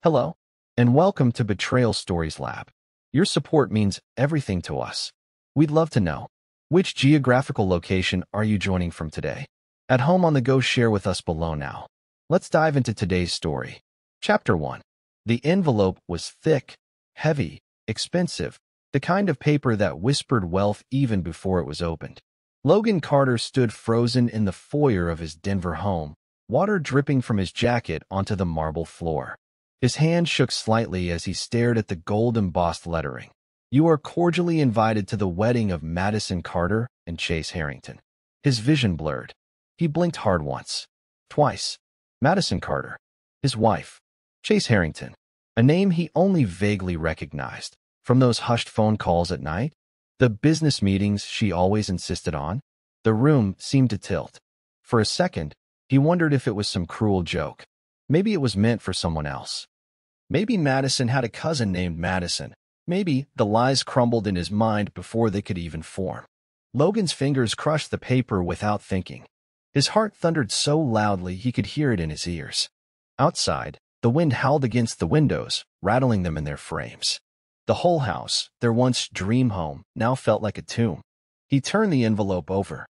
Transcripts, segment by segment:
Hello, and welcome to Betrayal Stories Lab. Your support means everything to us. We'd love to know, which geographical location are you joining from today? At home, on the go, share with us below now. Let's dive into today's story. Chapter 1. The envelope was thick, heavy, expensive, the kind of paper that whispered wealth even before it was opened. Logan Carter stood frozen in the foyer of his Denver home, water dripping from his jacket onto the marble floor. His hand shook slightly as he stared at the gold-embossed lettering. "You are cordially invited to the wedding of Madison Carter and Chase Harrington." His vision blurred. He blinked hard once, twice. Madison Carter, his wife. Chase Harrington, a name he only vaguely recognized from those hushed phone calls at night, the business meetings she always insisted on. The room seemed to tilt. For a second, he wondered if it was some cruel joke. Maybe it was meant for someone else. Maybe Madison had a cousin named Madison. Maybe the lies crumbled in his mind before they could even form. Logan's fingers crushed the paper without thinking. His heart thundered so loudly he could hear it in his ears. Outside, the wind howled against the windows, rattling them in their frames. The whole house, their once dream home, now felt like a tomb. He turned the envelope over.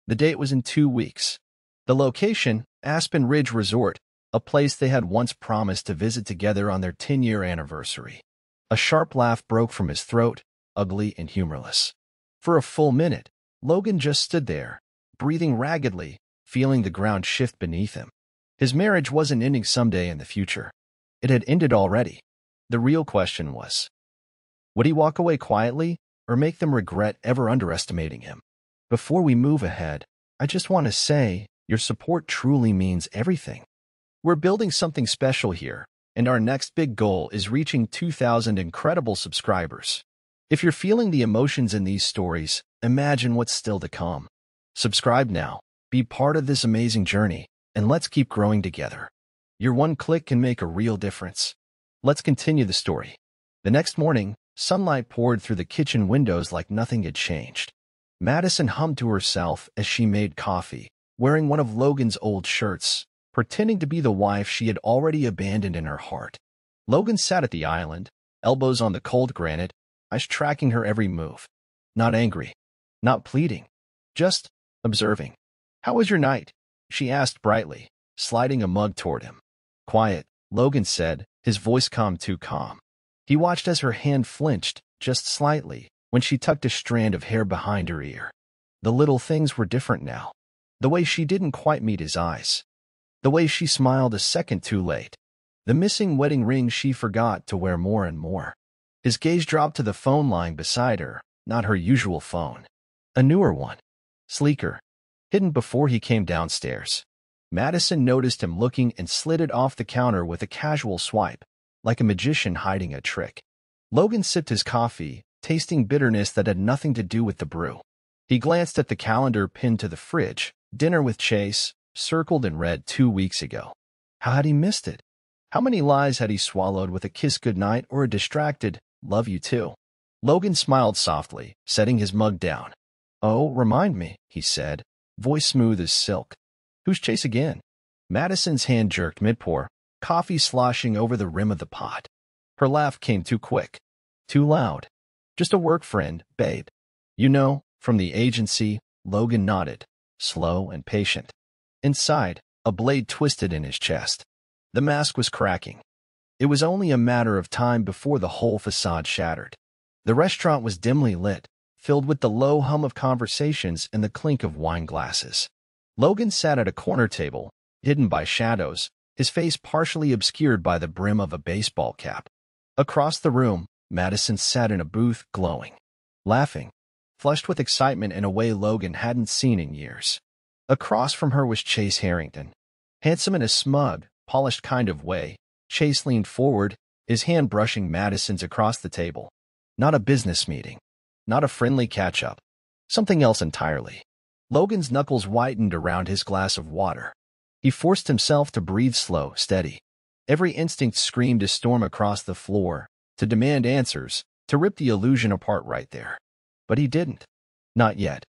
The date was in 2 weeks. The location, Aspen Ridge Resort, a place they had once promised to visit together on their 10-year anniversary. A sharp laugh broke from his throat, ugly and humorless. For a full minute, Logan just stood there, breathing raggedly, feeling the ground shift beneath him. His marriage wasn't ending someday in the future. It had ended already. The real question was, would he walk away quietly or make them regret ever underestimating him? Before we move ahead, I just want to say your support truly means everything. We're building something special here, and our next big goal is reaching 2,000 incredible subscribers. If you're feeling the emotions in these stories, imagine what's still to come. Subscribe now, be part of this amazing journey, and let's keep growing together. Your one click can make a real difference. Let's continue the story. The next morning, sunlight poured through the kitchen windows like nothing had changed. Madison hummed to herself as she made coffee, wearing one of Logan's old shirts, pretending to be the wife she had already abandoned in her heart. Logan sat at the island, elbows on the cold granite, eyes tracking her every move. Not angry, not pleading, just observing. "How was your night?" she asked brightly, sliding a mug toward him. "Quiet," Logan said, his voice too calm. He watched as her hand flinched, just slightly, when she tucked a strand of hair behind her ear. The little things were different now. The way she didn't quite meet his eyes. The way she smiled a second too late. The missing wedding ring she forgot to wear more and more. His gaze dropped to the phone lying beside her, not her usual phone. A newer one. Sleeker. Hidden before he came downstairs. Madison noticed him looking and slid it off the counter with a casual swipe, like a magician hiding a trick. Logan sipped his coffee, tasting bitterness that had nothing to do with the brew. He glanced at the calendar pinned to the fridge. Dinner with Chase, circled in red 2 weeks ago. How had he missed it? How many lies had he swallowed with a kiss goodnight or a distracted, "love you too"? Logan smiled softly, setting his mug down. "Oh, remind me," he said, voice smooth as silk. "Who's Chase again?" Madison's hand jerked mid-pour, coffee sloshing over the rim of the pot. Her laugh came too quick, too loud. "Just a work friend, babe. You know, from the agency." Logan nodded, slow and patient. Inside, a blade twisted in his chest. The mask was cracking. It was only a matter of time before the whole facade shattered. The restaurant was dimly lit, filled with the low hum of conversations and the clink of wine glasses. Logan sat at a corner table, hidden by shadows, his face partially obscured by the brim of a baseball cap. Across the room, Madison sat in a booth, glowing, laughing, flushed with excitement in a way Logan hadn't seen in years. Across from her was Chase Harrington. Handsome in a smug, polished kind of way, Chase leaned forward, his hand brushing Madison's across the table. Not a business meeting. Not a friendly catch-up. Something else entirely. Logan's knuckles whitened around his glass of water. He forced himself to breathe slow, steady. Every instinct screamed to storm across the floor, to demand answers, to rip the illusion apart right there. But he didn't. Not yet.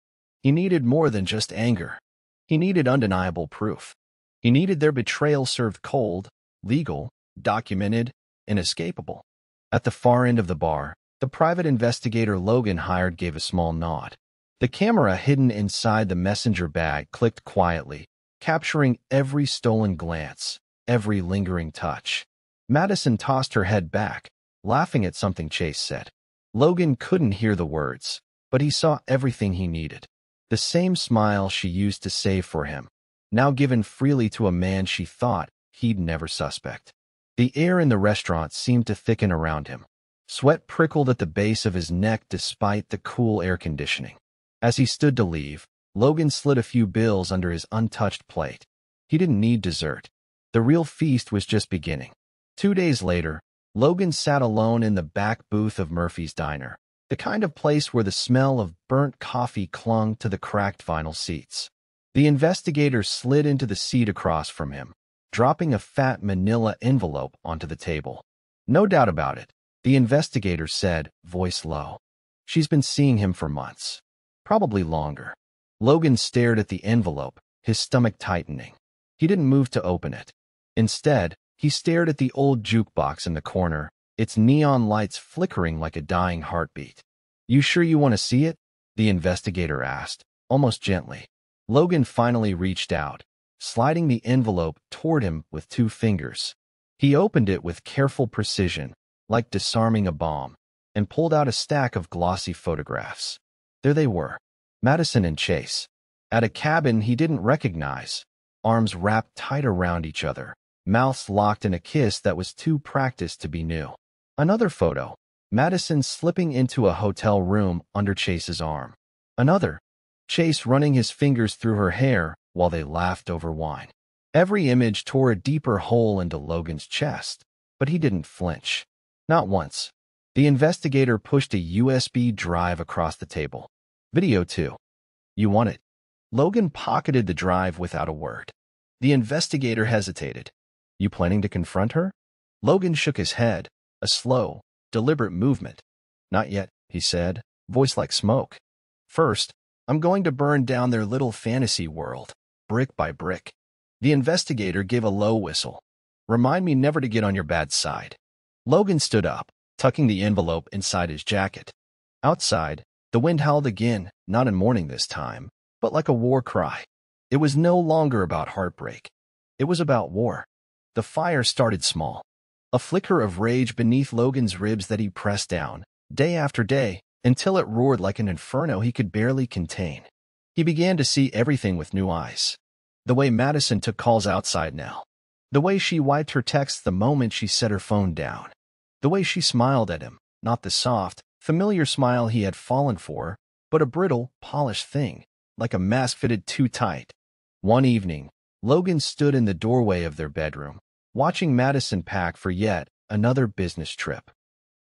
He needed more than just anger. He needed undeniable proof. He needed their betrayal served cold, legal, documented, inescapable. At the far end of the bar, the private investigator Logan hired gave a small nod. The camera hidden inside the messenger bag clicked quietly, capturing every stolen glance, every lingering touch. Madison tossed her head back, laughing at something Chase said. Logan couldn't hear the words, but he saw everything he needed. The same smile she used to save for him, now given freely to a man she thought he'd never suspect. The air in the restaurant seemed to thicken around him. Sweat prickled at the base of his neck despite the cool air conditioning. As he stood to leave, Logan slid a few bills under his untouched plate. He didn't need dessert. The real feast was just beginning. 2 days later, Logan sat alone in the back booth of Murphy's Diner, the kind of place where the smell of burnt coffee clung to the cracked vinyl seats. The investigator slid into the seat across from him, dropping a fat manila envelope onto the table. No doubt about it, the investigator said, voice low. She's been seeing him for months. Probably longer. Logan stared at the envelope, his stomach tightening. He didn't move to open it. Instead, he stared at the old jukebox in the corner, its neon lights flickering like a dying heartbeat. You sure you want to see it? The investigator asked, almost gently. Logan finally reached out, sliding the envelope toward him with 2 fingers. He opened it with careful precision, like disarming a bomb, and pulled out a stack of glossy photographs. There they were, Madison and Chase, at a cabin he didn't recognize, arms wrapped tight around each other, mouths locked in a kiss that was too practiced to be new. Another photo, Madison slipping into a hotel room under Chase's arm. Another, Chase running his fingers through her hair while they laughed over wine. Every image tore a deeper hole into Logan's chest, but he didn't flinch. Not once. The investigator pushed a USB drive across the table. Video 2. You want it? Logan pocketed the drive without a word. The investigator hesitated. You planning to confront her? Logan shook his head, a slow, deliberate movement. Not yet, he said, voice like smoke. First, I'm going to burn down their little fantasy world, brick by brick. The investigator gave a low whistle. Remind me never to get on your bad side. Logan stood up, tucking the envelope inside his jacket. Outside, the wind howled again, not in mourning this time, but like a war cry. It was no longer about heartbreak. It was about war. The fire started small. A flicker of rage beneath Logan's ribs that he pressed down, day after day, until it roared like an inferno he could barely contain. He began to see everything with new eyes. The way Madison took calls outside now. The way she wiped her texts the moment she set her phone down. The way she smiled at him, not the soft, familiar smile he had fallen for, but a brittle, polished thing, like a mask fitted too tight. One evening, Logan stood in the doorway of their bedroom, watching Madison pack for yet another business trip.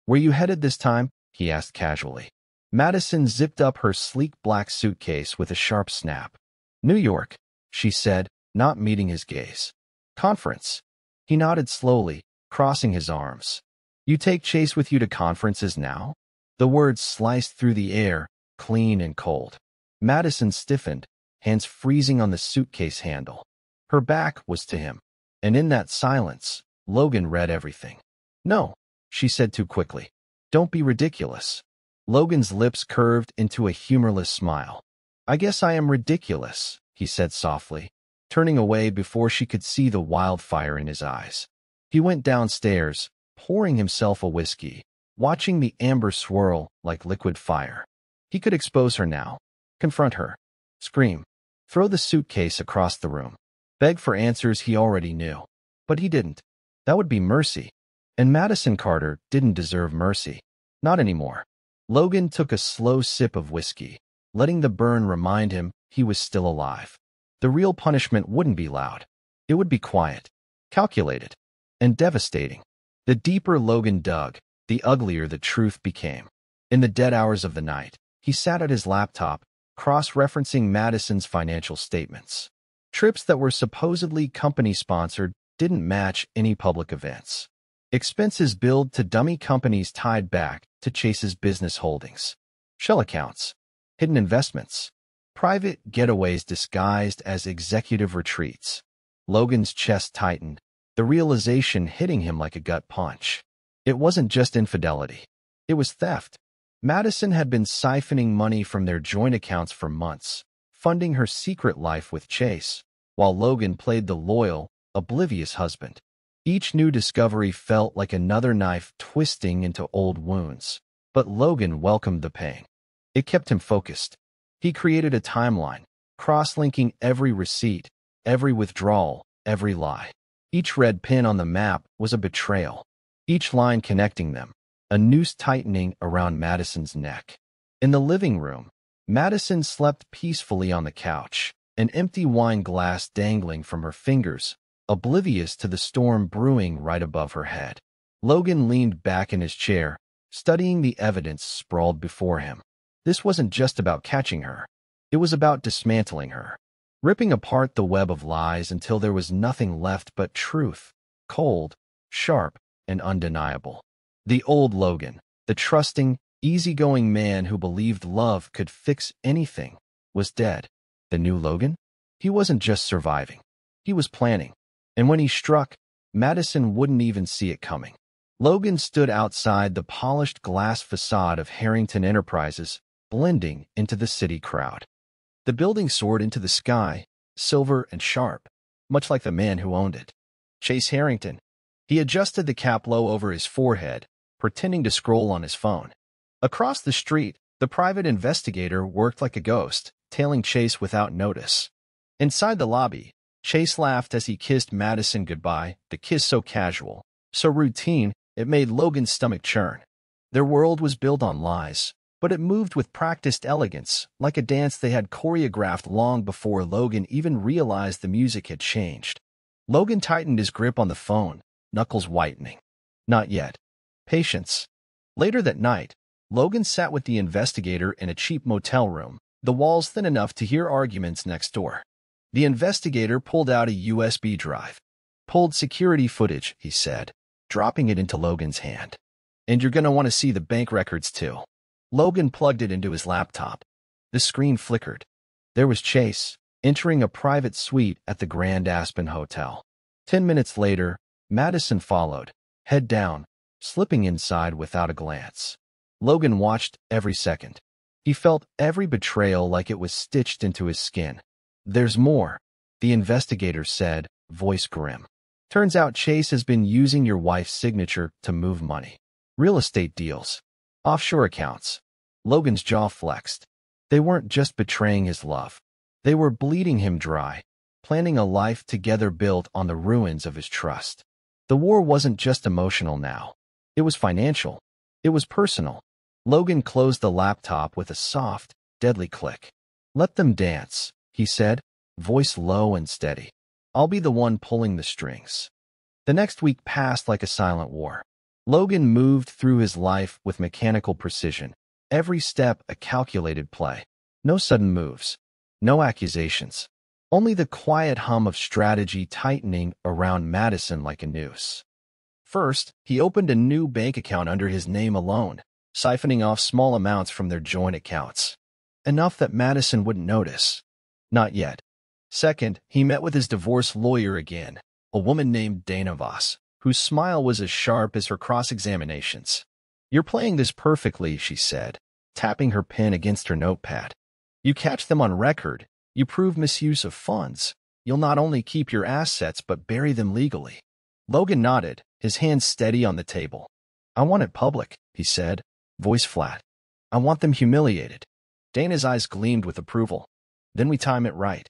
Were you headed this time? He asked casually. Madison zipped up her sleek black suitcase with a sharp snap. New York, she said, not meeting his gaze. Conference. He nodded slowly, crossing his arms. You take Chase with you to conferences now? The words sliced through the air, clean and cold. Madison stiffened, hands freezing on the suitcase handle. Her back was to him, and in that silence, Logan read everything. No, she said too quickly. Don't be ridiculous. Logan's lips curved into a humorless smile. I guess I am ridiculous, he said softly, turning away before she could see the wildfire in his eyes. He went downstairs, pouring himself a whiskey, watching the amber swirl like liquid fire. He could expose her now, confront her, scream, throw the suitcase across the room, beg for answers he already knew. But he didn't. That would be mercy. And Madison Carter didn't deserve mercy. Not anymore. Logan took a slow sip of whiskey, letting the burn remind him he was still alive. The real punishment wouldn't be loud. It would be quiet, calculated, and devastating. The deeper Logan dug, the uglier the truth became. In the dead hours of the night, he sat at his laptop, cross-referencing Madison's financial statements. Trips that were supposedly company-sponsored didn't match any public events. Expenses billed to dummy companies tied back to Chase's business holdings. Shell accounts, hidden investments, private getaways disguised as executive retreats. Logan's chest tightened, the realization hitting him like a gut punch. It wasn't just infidelity. It was theft. Madison had been siphoning money from their joint accounts for months, funding her secret life with Chase, while Logan played the loyal, oblivious husband. Each new discovery felt like another knife twisting into old wounds, but Logan welcomed the pain. It kept him focused. He created a timeline, cross-linking every receipt, every withdrawal, every lie. Each red pin on the map was a betrayal. Each line connecting them, a noose tightening around Madison's neck. In the living room, Madison slept peacefully on the couch, an empty wine glass dangling from her fingers, oblivious to the storm brewing right above her head. Logan leaned back in his chair, studying the evidence sprawled before him. This wasn't just about catching her. It was about dismantling her, ripping apart the web of lies until there was nothing left but truth, cold, sharp, and undeniable. The old Logan, the trusting, easygoing man who believed love could fix anything, was dead. The new Logan? He wasn't just surviving. He was planning. And when he struck, Madison wouldn't even see it coming. Logan stood outside the polished glass facade of Harrington Enterprises, blending into the city crowd. The building soared into the sky, silver and sharp, much like the man who owned it. Chase Harrington. He adjusted the cap low over his forehead, pretending to scroll on his phone. Across the street, the private investigator worked like a ghost, tailing Chase without notice. Inside the lobby, Chase laughed as he kissed Madison goodbye, the kiss so casual, so routine, it made Logan's stomach churn. Their world was built on lies, but it moved with practiced elegance, like a dance they had choreographed long before Logan even realized the music had changed. Logan tightened his grip on the phone, knuckles whitening. Not yet. Patience. Later that night, Logan sat with the investigator in a cheap motel room, the walls thin enough to hear arguments next door. The investigator pulled out a USB drive. Pulled security footage, he said, dropping it into Logan's hand. And you're gonna want to see the bank records too. Logan plugged it into his laptop. The screen flickered. There was Chase, entering a private suite at the Grand Aspen Hotel. 10 minutes later, Madison followed, head down, slipping inside without a glance. Logan watched every second. He felt every betrayal like it was stitched into his skin. There's more, the investigator said, voice grim. Turns out Chase has been using your wife's signature to move money. Real estate deals. Offshore accounts. Logan's jaw flexed. They weren't just betraying his love. They were bleeding him dry, planning a life together built on the ruins of his trust. The war wasn't just emotional now. It was financial. It was personal. Logan closed the laptop with a soft, deadly click. Let them dance, he said, voice low and steady. I'll be the one pulling the strings. The next week passed like a silent war. Logan moved through his life with mechanical precision, every step a calculated play. No sudden moves, no accusations, only the quiet hum of strategy tightening around Madison like a noose. First, he opened a new bank account under his name alone, siphoning off small amounts from their joint accounts. Enough that Madison wouldn't notice. Not yet. Second, he met with his divorce lawyer again, a woman named Dana Voss, whose smile was as sharp as her cross-examinations. You're playing this perfectly, she said, tapping her pen against her notepad. You catch them on record, you prove misuse of funds. You'll not only keep your assets but bury them legally. Logan nodded, his hands steady on the table. I want it public, he said, voice flat. I want them humiliated. Dana's eyes gleamed with approval. Then we time it right.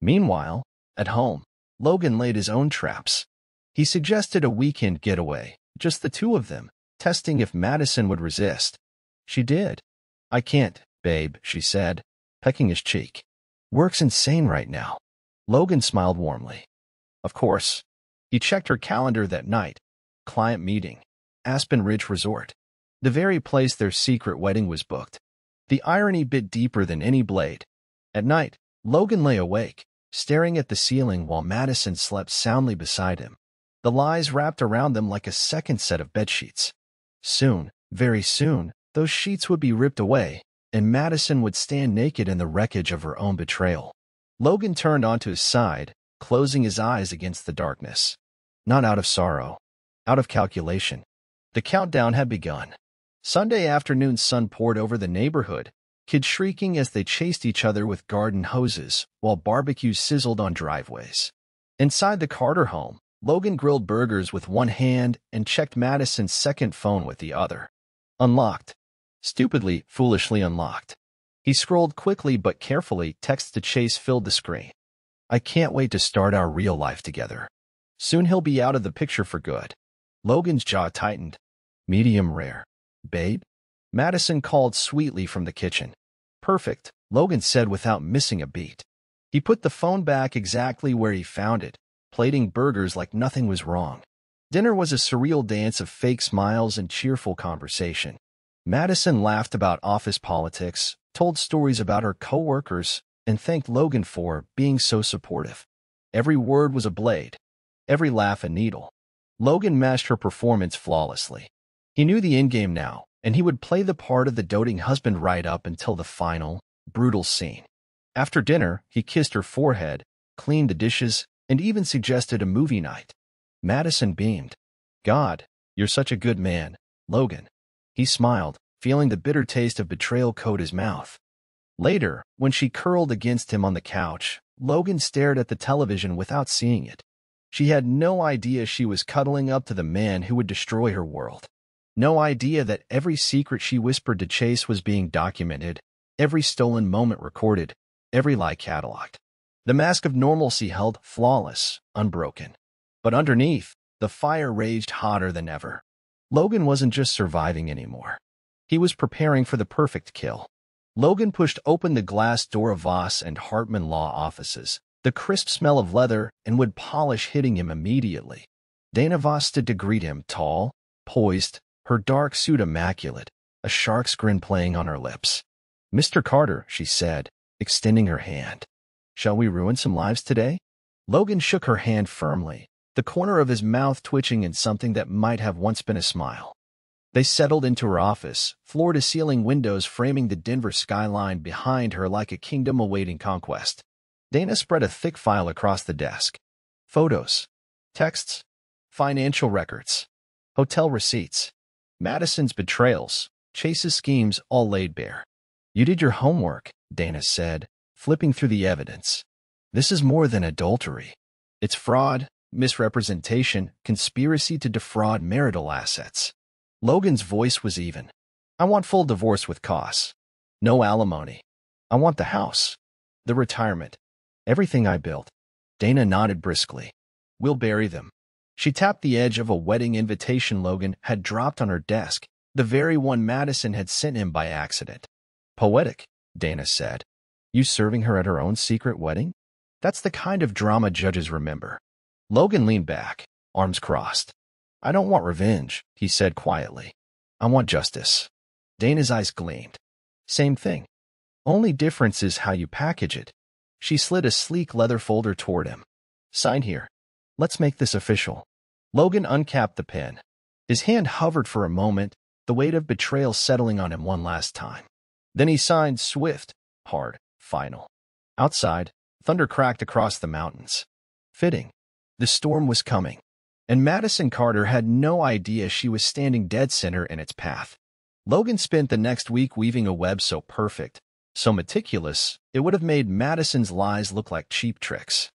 Meanwhile, at home, Logan laid his own traps. He suggested a weekend getaway, just the two of them, testing if Madison would resist. She did. I can't, babe, she said, pecking his cheek. Work's insane right now. Logan smiled warmly. Of course. He checked her calendar that night. Client meeting. Aspen Ridge Resort. The very place their secret wedding was booked. The irony bit deeper than any blade. At night, Logan lay awake, staring at the ceiling while Madison slept soundly beside him. The lies wrapped around them like a second set of bedsheets. Soon, very soon, those sheets would be ripped away, and Madison would stand naked in the wreckage of her own betrayal. Logan turned onto his side, closing his eyes against the darkness. Not out of sorrow. Out of calculation. The countdown had begun. Sunday afternoon sun poured over the neighborhood, kids shrieking as they chased each other with garden hoses, while barbecues sizzled on driveways. Inside the Carter home, Logan grilled burgers with one hand and checked Madison's second phone with the other. Unlocked. Stupidly, foolishly unlocked. He scrolled quickly but carefully. Text to Chase filled the screen. I can't wait to start our real life together. Soon he'll be out of the picture for good. Logan's jaw tightened. Medium rare. Babe? Madison called sweetly from the kitchen. Perfect, Logan said without missing a beat. He put the phone back exactly where he found it, plating burgers like nothing was wrong. Dinner was a surreal dance of fake smiles and cheerful conversation. Madison laughed about office politics, told stories about her coworkers, and thanked Logan for being so supportive. Every word was a blade, every laugh a needle. Logan matched her performance flawlessly. He knew the endgame now, and he would play the part of the doting husband right up until the final, brutal scene. After dinner, he kissed her forehead, cleaned the dishes, and even suggested a movie night. Madison beamed. God, you're such a good man, Logan. He smiled, feeling the bitter taste of betrayal coat his mouth. Later, when she curled against him on the couch, Logan stared at the television without seeing it. She had no idea she was cuddling up to the man who would destroy her world. No idea that every secret she whispered to Chase was being documented, every stolen moment recorded, every lie cataloged. The mask of normalcy held flawless, unbroken. But underneath, the fire raged hotter than ever. Logan wasn't just surviving anymore. He was preparing for the perfect kill. Logan pushed open the glass door of Voss and Hartman law offices, the crisp smell of leather and wood polish hitting him immediately. Dana Voss stood to greet him, tall, poised, her dark suit immaculate, a shark's grin playing on her lips. Mr. Carter, she said, extending her hand. Shall we ruin some lives today? Logan shook her hand firmly, the corner of his mouth twitching in something that might have once been a smile. They settled into her office, floor-to-ceiling windows framing the Denver skyline behind her like a kingdom awaiting conquest. Dana spread a thick file across the desk. Photos, texts, financial records, hotel receipts, Madison's betrayals, Chase's schemes all laid bare. You did your homework, Dana said, flipping through the evidence. This is more than adultery. It's fraud, misrepresentation, conspiracy to defraud marital assets. Logan's voice was even. I want full divorce with costs. No alimony. I want the house. The retirement. Everything I built. Dana nodded briskly. We'll bury them. She tapped the edge of a wedding invitation Logan had dropped on her desk, the very one Madison had sent him by accident. Poetic, Dana said. You serving her at her own secret wedding? That's the kind of drama judges remember. Logan leaned back, arms crossed. I don't want revenge, he said quietly. I want justice. Dana's eyes gleamed. Same thing. Only difference is how you package it. She slid a sleek leather folder toward him. Sign here. Let's make this official. Logan uncapped the pen. His hand hovered for a moment, the weight of betrayal settling on him one last time. Then he signed swift, hard, final. Outside, thunder cracked across the mountains. Fitting. The storm was coming. And Madison Carter had no idea she was standing dead center in its path. Logan spent the next week weaving a web so perfect, so meticulous, it would have made Madison's lies look like cheap tricks.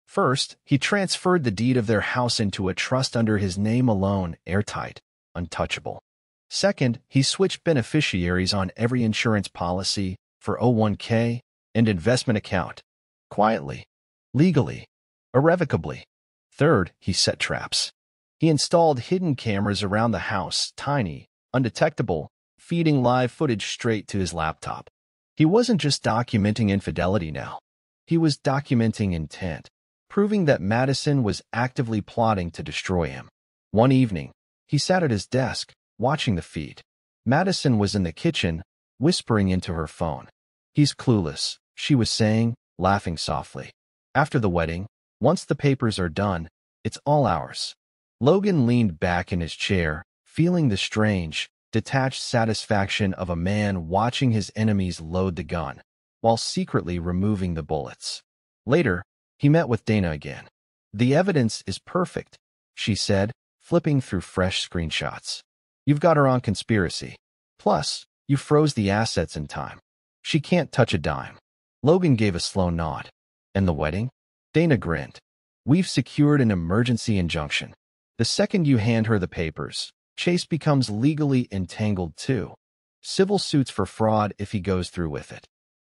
First, he transferred the deed of their house into a trust under his name alone, airtight, untouchable. Second, he switched beneficiaries on every insurance policy, 401k, and investment account. Quietly, legally, irrevocably. Third, he set traps. He installed hidden cameras around the house, tiny, undetectable, feeding live footage straight to his laptop. He wasn't just documenting infidelity now. He was documenting intent, proving that Madison was actively plotting to destroy him. One evening, he sat at his desk, watching the feed. Madison was in the kitchen, whispering into her phone. He's clueless, she was saying, laughing softly. After the wedding, once the papers are done, it's all ours. Logan leaned back in his chair, feeling the strange, detached satisfaction of a man watching his enemies load the gun, while secretly removing the bullets. Later, he met with Dana again. The evidence is perfect, she said, flipping through fresh screenshots. You've got her on conspiracy. Plus, you froze the assets in time. She can't touch a dime. Logan gave a slow nod. And the wedding? Dana grinned. We've secured an emergency injunction. The second you hand her the papers, Chase becomes legally entangled too. Civil suits for fraud if he goes through with it.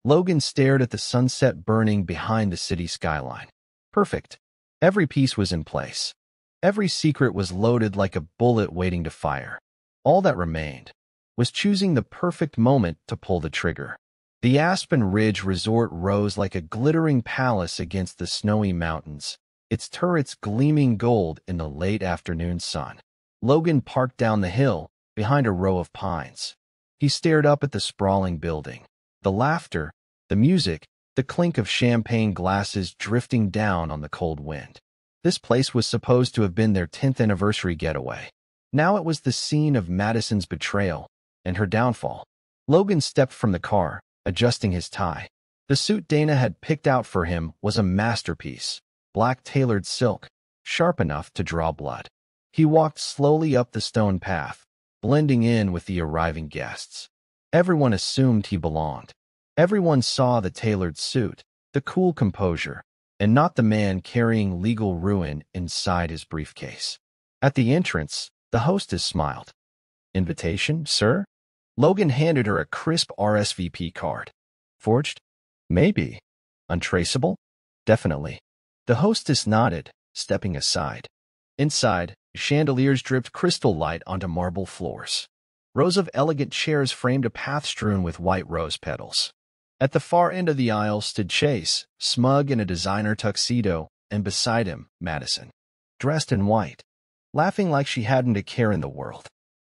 Logan stared at the sunset burning behind the city skyline. Perfect. Every piece was in place. Every secret was loaded like a bullet waiting to fire. All that remained was choosing the perfect moment to pull the trigger. The Aspen Ridge Resort rose like a glittering palace against the snowy mountains, its turrets gleaming gold in the late afternoon sun. Logan parked down the hill, behind a row of pines. He stared up at the sprawling building. The laughter, the music, the clink of champagne glasses drifting down on the cold wind. This place was supposed to have been their 10th anniversary getaway. Now it was the scene of Madison's betrayal and her downfall. Logan stepped from the car, adjusting his tie. The suit Dana had picked out for him was a masterpiece, black tailored silk, sharp enough to draw blood. He walked slowly up the stone path, blending in with the arriving guests. Everyone assumed he belonged. Everyone saw the tailored suit, the cool composure, and not the man carrying legal ruin inside his briefcase. At the entrance, the hostess smiled. "Invitation, sir?" Logan handed her a crisp RSVP card. "Forged? Maybe. Untraceable? Definitely." The hostess nodded, stepping aside. Inside, chandeliers dripped crystal light onto marble floors. Rows of elegant chairs framed a path strewn with white rose petals. At the far end of the aisle stood Chase, smug in a designer tuxedo, and beside him, Madison, dressed in white, laughing like she hadn't a care in the world.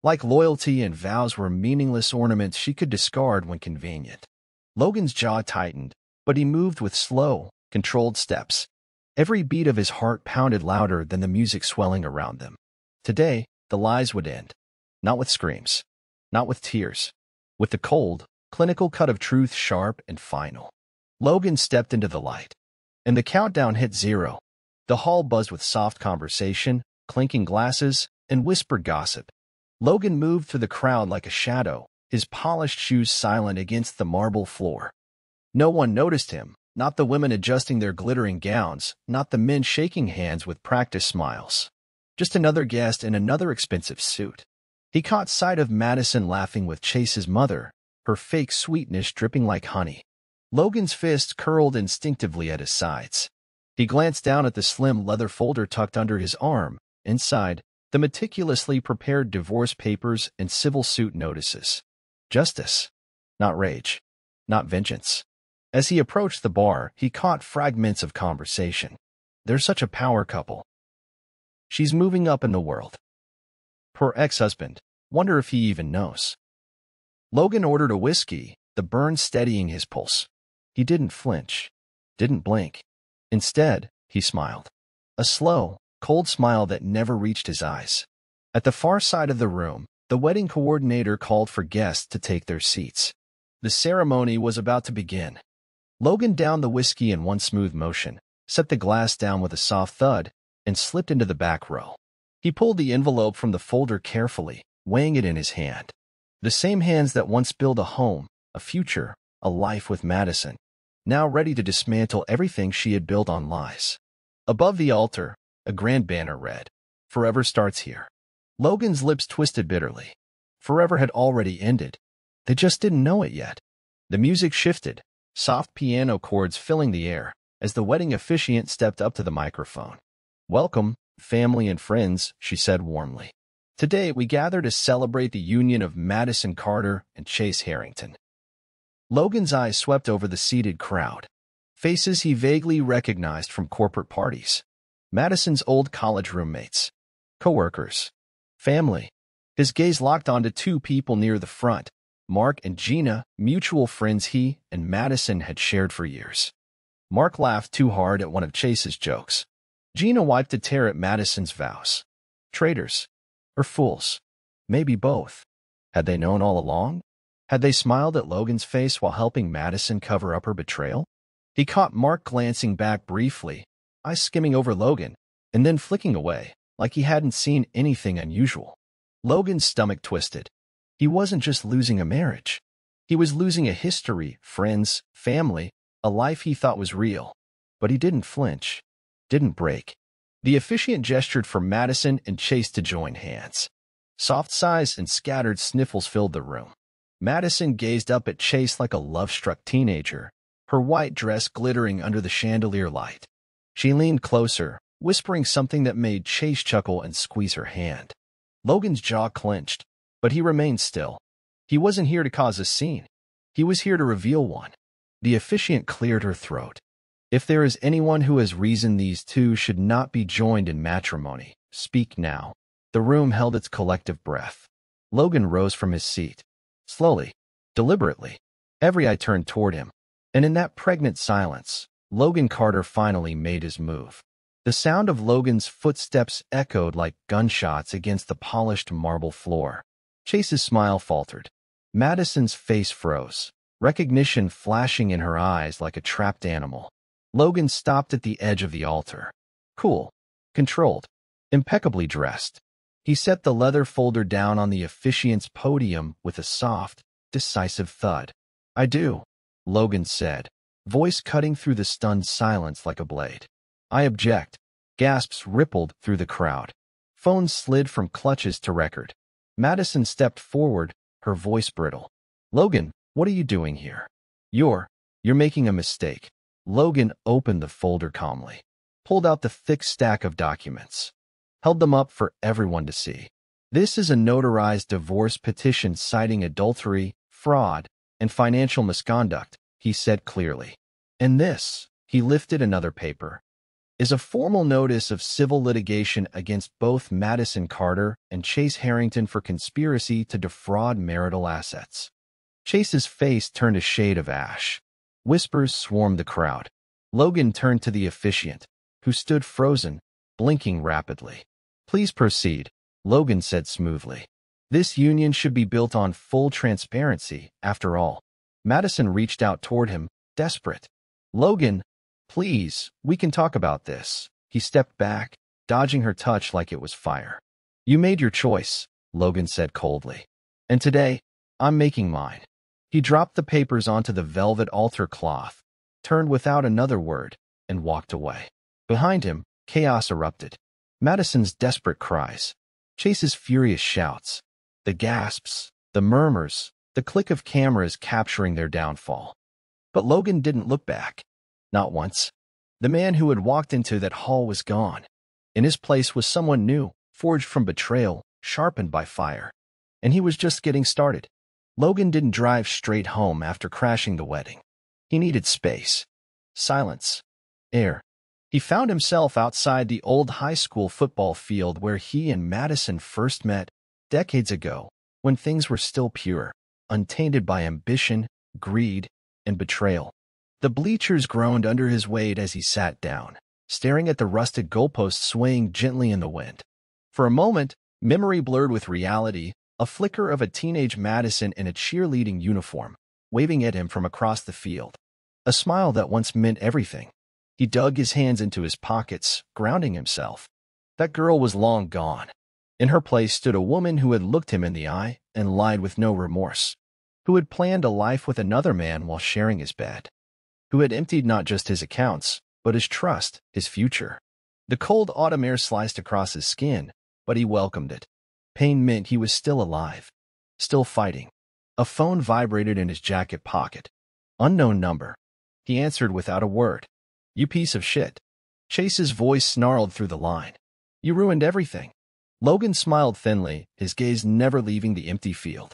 Like loyalty and vows were meaningless ornaments she could discard when convenient. Logan's jaw tightened, but he moved with slow, controlled steps. Every beat of his heart pounded louder than the music swelling around them. Today, the lies would end. Not with screams. Not with tears. With the cold, clinical cut of truth, sharp and final. Logan stepped into the light, and the countdown hit 0. The hall buzzed with soft conversation, clinking glasses, and whispered gossip. Logan moved through the crowd like a shadow, his polished shoes silent against the marble floor. No one noticed him, not the women adjusting their glittering gowns, not the men shaking hands with practiced smiles. Just another guest in another expensive suit. He caught sight of Madison laughing with Chase's mother, her fake sweetness dripping like honey. Logan's fists curled instinctively at his sides. He glanced down at the slim leather folder tucked under his arm. Inside, the meticulously prepared divorce papers and civil suit notices. Justice. Not rage. Not vengeance. As he approached the bar, he caught fragments of conversation. They're such a power couple. She's moving up in the world. Poor ex-husband. Wonder if he even knows. Logan ordered a whiskey, the burn steadying his pulse. He didn't flinch. Didn't blink. Instead, he smiled. A slow, cold smile that never reached his eyes. At the far side of the room, the wedding coordinator called for guests to take their seats. The ceremony was about to begin. Logan downed the whiskey in one smooth motion, set the glass down with a soft thud, and slipped into the back row. He pulled the envelope from the folder carefully, weighing it in his hand. The same hands that once built a home, a future, a life with Madison, now ready to dismantle everything she had built on lies. Above the altar, a grand banner read, "Forever starts here." Logan's lips twisted bitterly. Forever had already ended. They just didn't know it yet. The music shifted, soft piano chords filling the air, as the wedding officiant stepped up to the microphone. "Welcome, family and friends," she said warmly. "Today we gather to celebrate the union of Madison Carter and Chase Harrington." Logan's eyes swept over the seated crowd. Faces he vaguely recognized from corporate parties. Madison's old college roommates. Co-workers. Family. His gaze locked onto two people near the front. Mark and Gina, mutual friends he and Madison had shared for years. Mark laughed too hard at one of Chase's jokes. Gina wiped a tear at Madison's vows. Traitors. Or fools. Maybe both. Had they known all along? Had they smiled at Logan's face while helping Madison cover up her betrayal? He caught Mark glancing back briefly, eyes skimming over Logan, and then flicking away, like he hadn't seen anything unusual. Logan's stomach twisted. He wasn't just losing a marriage. He was losing a history, friends, family, a life he thought was real. But he didn't flinch, didn't break. The officiant gestured for Madison and Chase to join hands. Soft sighs and scattered sniffles filled the room. Madison gazed up at Chase like a love-struck teenager, her white dress glittering under the chandelier light. She leaned closer, whispering something that made Chase chuckle and squeeze her hand. Logan's jaw clenched, but he remained still. He wasn't here to cause a scene. He was here to reveal one. The officiant cleared her throat. If there is anyone who has reason these two should not be joined in matrimony, speak now. The room held its collective breath. Logan rose from his seat. Slowly, deliberately. Every eye turned toward him. And in that pregnant silence, Logan Carter finally made his move. The sound of Logan's footsteps echoed like gunshots against the polished marble floor. Chase's smile faltered. Madison's face froze, recognition flashing in her eyes like a trapped animal. Logan stopped at the edge of the altar. Cool, controlled, impeccably dressed. He set the leather folder down on the officiant's podium with a soft, decisive thud. I do, Logan said, voice cutting through the stunned silence like a blade. I object. Gasps rippled through the crowd. Phones slid from clutches to record. Madison stepped forward, her voice brittle. Logan, what are you doing here? You're making a mistake. Logan opened the folder calmly, pulled out the thick stack of documents, held them up for everyone to see. This is a notarized divorce petition citing adultery, fraud, and financial misconduct, he said clearly. And this, he lifted another paper, is a formal notice of civil litigation against both Madison Carter and Chase Harrington for conspiracy to defraud marital assets. Chase's face turned a shade of ash. Whispers swarmed the crowd. Logan turned to the officiant, who stood frozen, blinking rapidly. Please proceed, Logan said smoothly. This union should be built on full transparency, after all. Madison reached out toward him, desperate. Logan, please, we can talk about this. He stepped back, dodging her touch like it was fire. You made your choice, Logan said coldly. And today, I'm making mine. He dropped the papers onto the velvet altar cloth, turned without another word, and walked away. Behind him, chaos erupted. Madison's desperate cries, Chase's furious shouts, the gasps, the murmurs, the click of cameras capturing their downfall. But Logan didn't look back. Not once. The man who had walked into that hall was gone. In his place was someone new, forged from betrayal, sharpened by fire. And he was just getting started. Logan didn't drive straight home after crashing the wedding. He needed space, silence, air. He found himself outside the old high school football field where he and Madison first met, decades ago, when things were still pure, untainted by ambition, greed, and betrayal. The bleachers groaned under his weight as he sat down, staring at the rusted goalposts swaying gently in the wind. For a moment, memory blurred with reality, a flicker of a teenage Madison in a cheerleading uniform, waving at him from across the field. A smile that once meant everything. He dug his hands into his pockets, grounding himself. That girl was long gone. In her place stood a woman who had looked him in the eye and lied with no remorse, who had planned a life with another man while sharing his bed, who had emptied not just his accounts, but his trust, his future. The cold autumn air sliced across his skin, but he welcomed it. Pain meant he was still alive, still fighting. A phone vibrated in his jacket pocket. Unknown number. He answered without a word. You piece of shit. Chase's voice snarled through the line. You ruined everything. Logan smiled thinly, his gaze never leaving the empty field.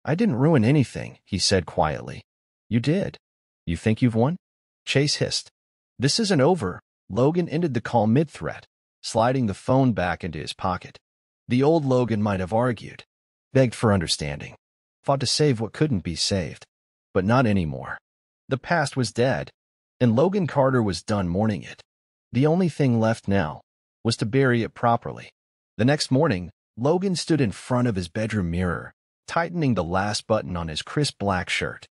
I didn't ruin anything, he said quietly. You did. You think you've won? Chase hissed. This isn't over. Logan ended the call mid-threat, sliding the phone back into his pocket. The old Logan might have argued, begged for understanding, fought to save what couldn't be saved. But not anymore. The past was dead, and Logan Carter was done mourning it. The only thing left now was to bury it properly. The next morning, Logan stood in front of his bedroom mirror, tightening the last button on his crisp black shirt.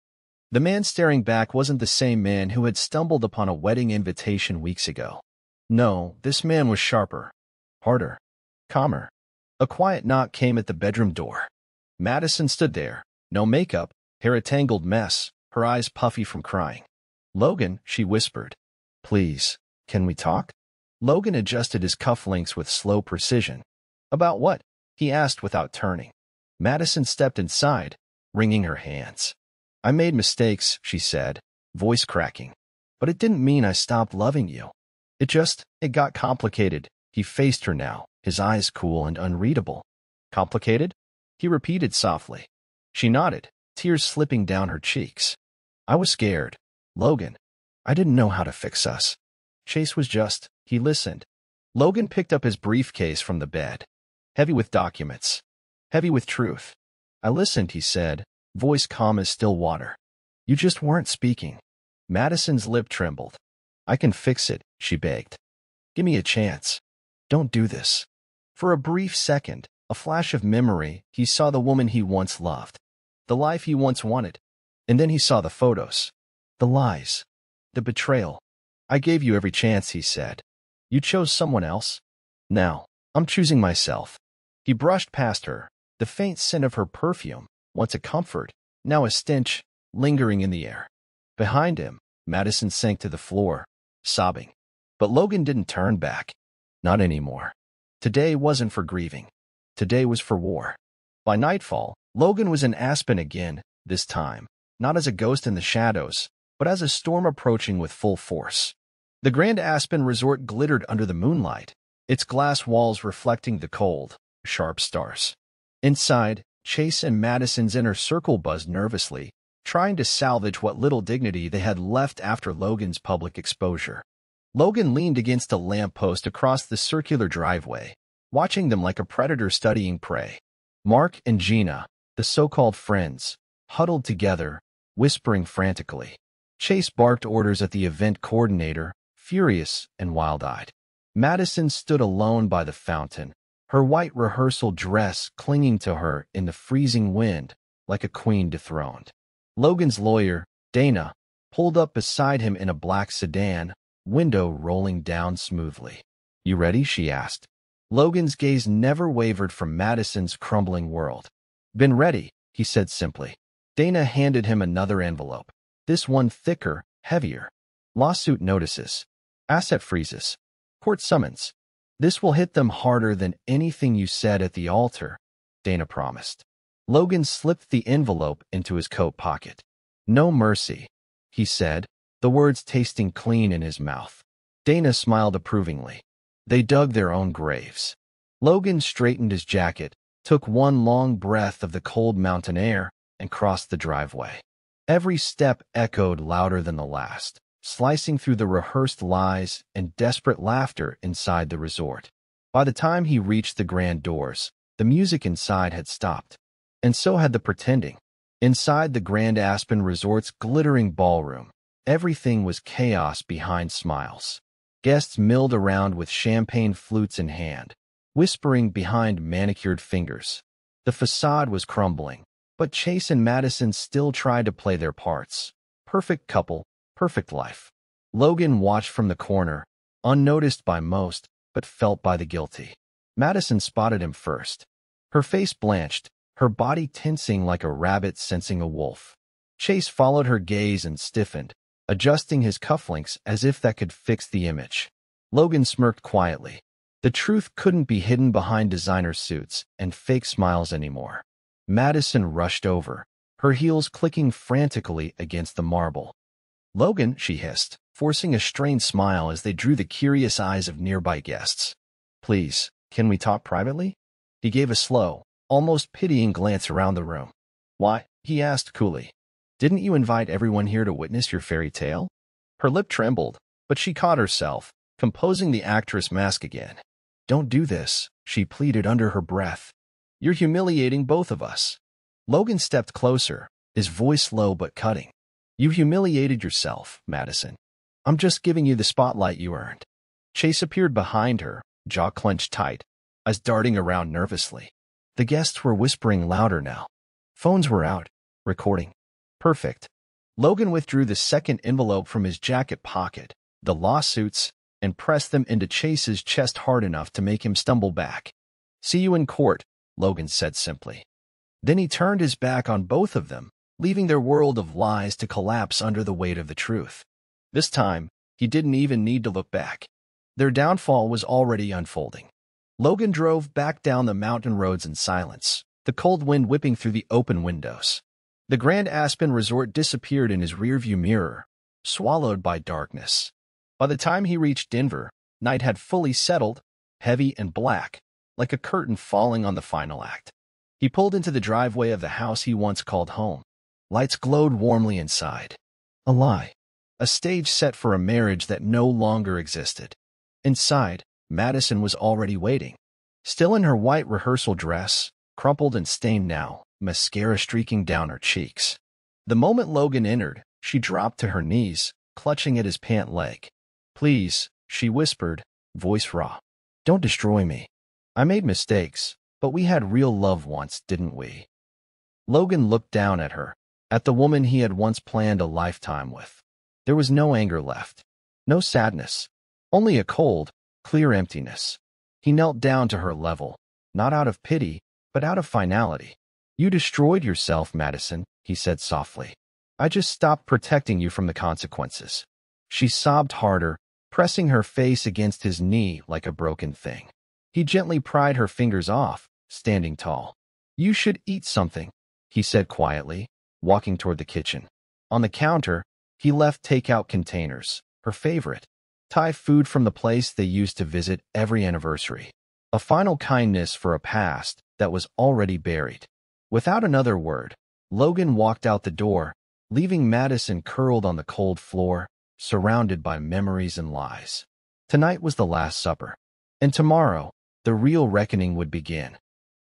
The man staring back wasn't the same man who had stumbled upon a wedding invitation weeks ago. No, this man was sharper, harder, calmer. A quiet knock came at the bedroom door. Madison stood there, no makeup, hair a tangled mess, her eyes puffy from crying. "Logan," she whispered. "Please, can we talk?" Logan adjusted his cufflinks with slow precision. "About what?" he asked without turning. Madison stepped inside, wringing her hands. "I made mistakes," she said, voice cracking. "But it didn't mean I stopped loving you. It got complicated." He faced her now, his eyes cool and unreadable. "Complicated?" he repeated softly. She nodded, tears slipping down her cheeks. "I was scared, Logan. I didn't know how to fix us. Chase was just..." He listened. Logan picked up his briefcase from the bed. Heavy with documents. Heavy with truth. "I listened," he said, voice calm as still water. "You just weren't speaking." Madison's lip trembled. "I can fix it," she begged. "Give me a chance. Don't do this." For a brief second, a flash of memory, he saw the woman he once loved, the life he once wanted. And then he saw the photos, the lies, the betrayal. "I gave you every chance," he said. "You chose someone else. Now, I'm choosing myself." He brushed past her, the faint scent of her perfume, once a comfort, now a stench, lingering in the air. Behind him, Madison sank to the floor, sobbing. But Logan didn't turn back. Not anymore. Today wasn't for grieving. Today was for war. By nightfall, Logan was in Aspen again, this time, not as a ghost in the shadows, but as a storm approaching with full force. The Grand Aspen Resort glittered under the moonlight, its glass walls reflecting the cold, sharp stars. Inside, Chase and Madison's inner circle buzzed nervously, trying to salvage what little dignity they had left after Logan's public exposure. Logan leaned against a lamppost across the circular driveway, watching them like a predator studying prey. Mark and Gina, the so-called friends, huddled together, whispering frantically. Chase barked orders at the event coordinator, furious and wild-eyed. Madison stood alone by the fountain, her white rehearsal dress clinging to her in the freezing wind like a queen dethroned. Logan's lawyer, Dana, pulled up beside him in a black sedan, window rolling down smoothly. "You ready?" she asked. Logan's gaze never wavered from Madison's crumbling world. "Been ready," he said simply. Dana handed him another envelope, this one thicker, heavier. "Lawsuit notices. Asset freezes. Court summons. This will hit them harder than anything you said at the altar," Dana promised. Logan slipped the envelope into his coat pocket. "No mercy," he said, the words tasting clean in his mouth. Dana smiled approvingly. They dug their own graves. Logan straightened his jacket, took one long breath of the cold mountain air, and crossed the driveway. Every step echoed louder than the last, slicing through the rehearsed lies and desperate laughter inside the resort. By the time he reached the grand doors, the music inside had stopped. And so had the pretending. Inside the Grand Aspen Resort's glittering ballroom, everything was chaos behind smiles. Guests milled around with champagne flutes in hand, whispering behind manicured fingers. The facade was crumbling, but Chase and Madison still tried to play their parts. Perfect couple, perfect life. Logan watched from the corner, unnoticed by most, but felt by the guilty. Madison spotted him first. Her face blanched, her body tensing like a rabbit sensing a wolf. Chase followed her gaze and stiffened, adjusting his cufflinks as if that could fix the image. Logan smirked quietly. The truth couldn't be hidden behind designer suits and fake smiles anymore. Madison rushed over, her heels clicking frantically against the marble. "Logan," she hissed, forcing a strained smile as they drew the curious eyes of nearby guests. "Please, can we talk privately?" He gave a slow, almost pitying glance around the room. "Why?" he asked coolly. "Didn't you invite everyone here to witness your fairy tale?" Her lip trembled, but she caught herself, composing the actress mask again. "Don't do this," she pleaded under her breath. "You're humiliating both of us." Logan stepped closer, his voice low but cutting. "You humiliated yourself, Madison. I'm just giving you the spotlight you earned." Chase appeared behind her, jaw clenched tight, eyes darting around nervously. The guests were whispering louder now. Phones were out, recording. Perfect. Logan withdrew the second envelope from his jacket pocket, the lawsuits, and pressed them into Chase's chest hard enough to make him stumble back. "See you in court," Logan said simply. Then he turned his back on both of them, leaving their world of lies to collapse under the weight of the truth. This time, he didn't even need to look back. Their downfall was already unfolding. Logan drove back down the mountain roads in silence, the cold wind whipping through the open windows. The Grand Aspen Resort disappeared in his rearview mirror, swallowed by darkness. By the time he reached Denver, night had fully settled, heavy and black, like a curtain falling on the final act. He pulled into the driveway of the house he once called home. Lights glowed warmly inside. A lie. A stage set for a marriage that no longer existed. Inside, Madison was already waiting. Still in her white rehearsal dress, crumpled and stained now, mascara streaking down her cheeks. The moment Logan entered, she dropped to her knees, clutching at his pant leg. "Please," she whispered, voice raw. "Don't destroy me. I made mistakes, but we had real love once, didn't we?" Logan looked down at her, at the woman he had once planned a lifetime with. There was no anger left, no sadness, only a cold, clear emptiness. He knelt down to her level, not out of pity, but out of finality. "You destroyed yourself, Madison," he said softly. "I just stopped protecting you from the consequences." She sobbed harder, pressing her face against his knee like a broken thing. He gently pried her fingers off, standing tall. "You should eat something," he said quietly, walking toward the kitchen. On the counter, he left takeout containers, her favorite, Thai food from the place they used to visit every anniversary. A final kindness for a past that was already buried. Without another word, Logan walked out the door, leaving Madison curled on the cold floor, surrounded by memories and lies. Tonight was the last supper, and tomorrow, the real reckoning would begin.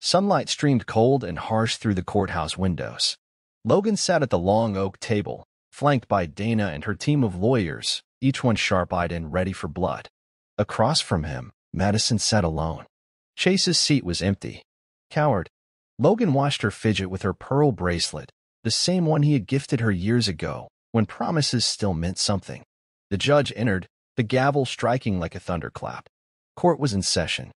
Sunlight streamed cold and harsh through the courthouse windows. Logan sat at the long oak table, flanked by Dana and her team of lawyers, each one sharp-eyed and ready for blood. Across from him, Madison sat alone. Chase's seat was empty. Coward. Logan watched her fidget with her pearl bracelet, the same one he had gifted her years ago, when promises still meant something. The judge entered, the gavel striking like a thunderclap. Court was in session.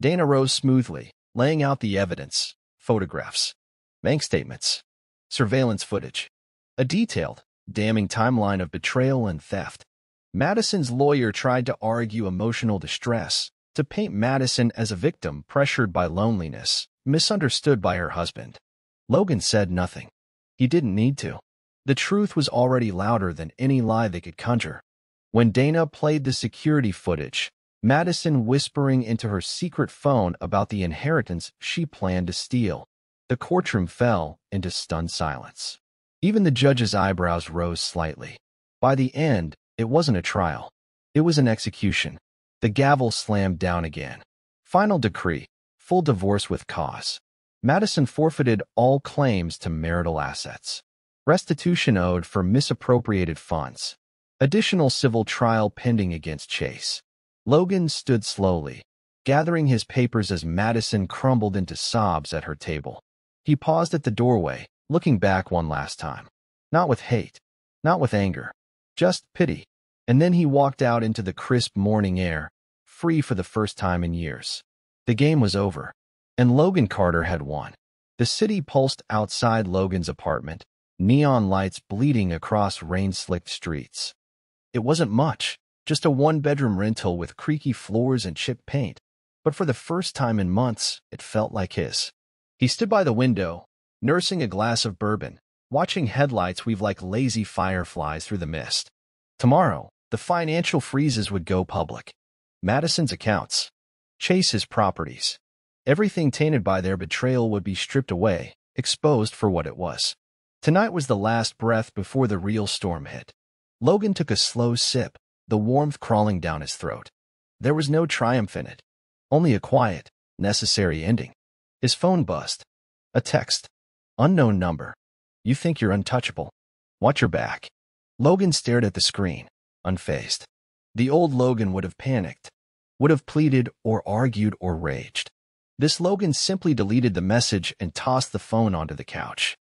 Dana rose smoothly, laying out the evidence, photographs, bank statements, surveillance footage, a detailed, damning timeline of betrayal and theft. Madison's lawyer tried to argue emotional distress, to paint Madison as a victim pressured by loneliness, misunderstood by her husband. Logan said nothing. He didn't need to. The truth was already louder than any lie they could conjure. When Dana played the security footage, Madison whispering into her secret phone about the inheritance she planned to steal, the courtroom fell into stunned silence. Even the judge's eyebrows rose slightly. By the end, it wasn't a trial. It was an execution. The gavel slammed down again. Final decree, full divorce with cause. Madison forfeited all claims to marital assets. Restitution owed for misappropriated funds. Additional civil trial pending against Chase. Logan stood slowly, gathering his papers as Madison crumbled into sobs at her table. He paused at the doorway, looking back one last time. Not with hate, not with anger, just pity. And then he walked out into the crisp morning air, free for the first time in years. The game was over, and Logan Carter had won. The city pulsed outside Logan's apartment, neon lights bleeding across rain-slicked streets. It wasn't much, just a one-bedroom rental with creaky floors and chipped paint, but for the first time in months, it felt like his. He stood by the window, nursing a glass of bourbon, watching headlights weave like lazy fireflies through the mist. Tomorrow, the financial freezes would go public. Madison's accounts, Chase's properties. Everything tainted by their betrayal would be stripped away, exposed for what it was. Tonight was the last breath before the real storm hit. Logan took a slow sip, the warmth crawling down his throat. There was no triumph in it, only a quiet, necessary ending. His phone buzzed. A text. Unknown number. "You think you're untouchable. Watch your back." Logan stared at the screen, unfazed. The old Logan would have panicked, would have pleaded or argued or raged. This Logan simply deleted the message and tossed the phone onto the couch.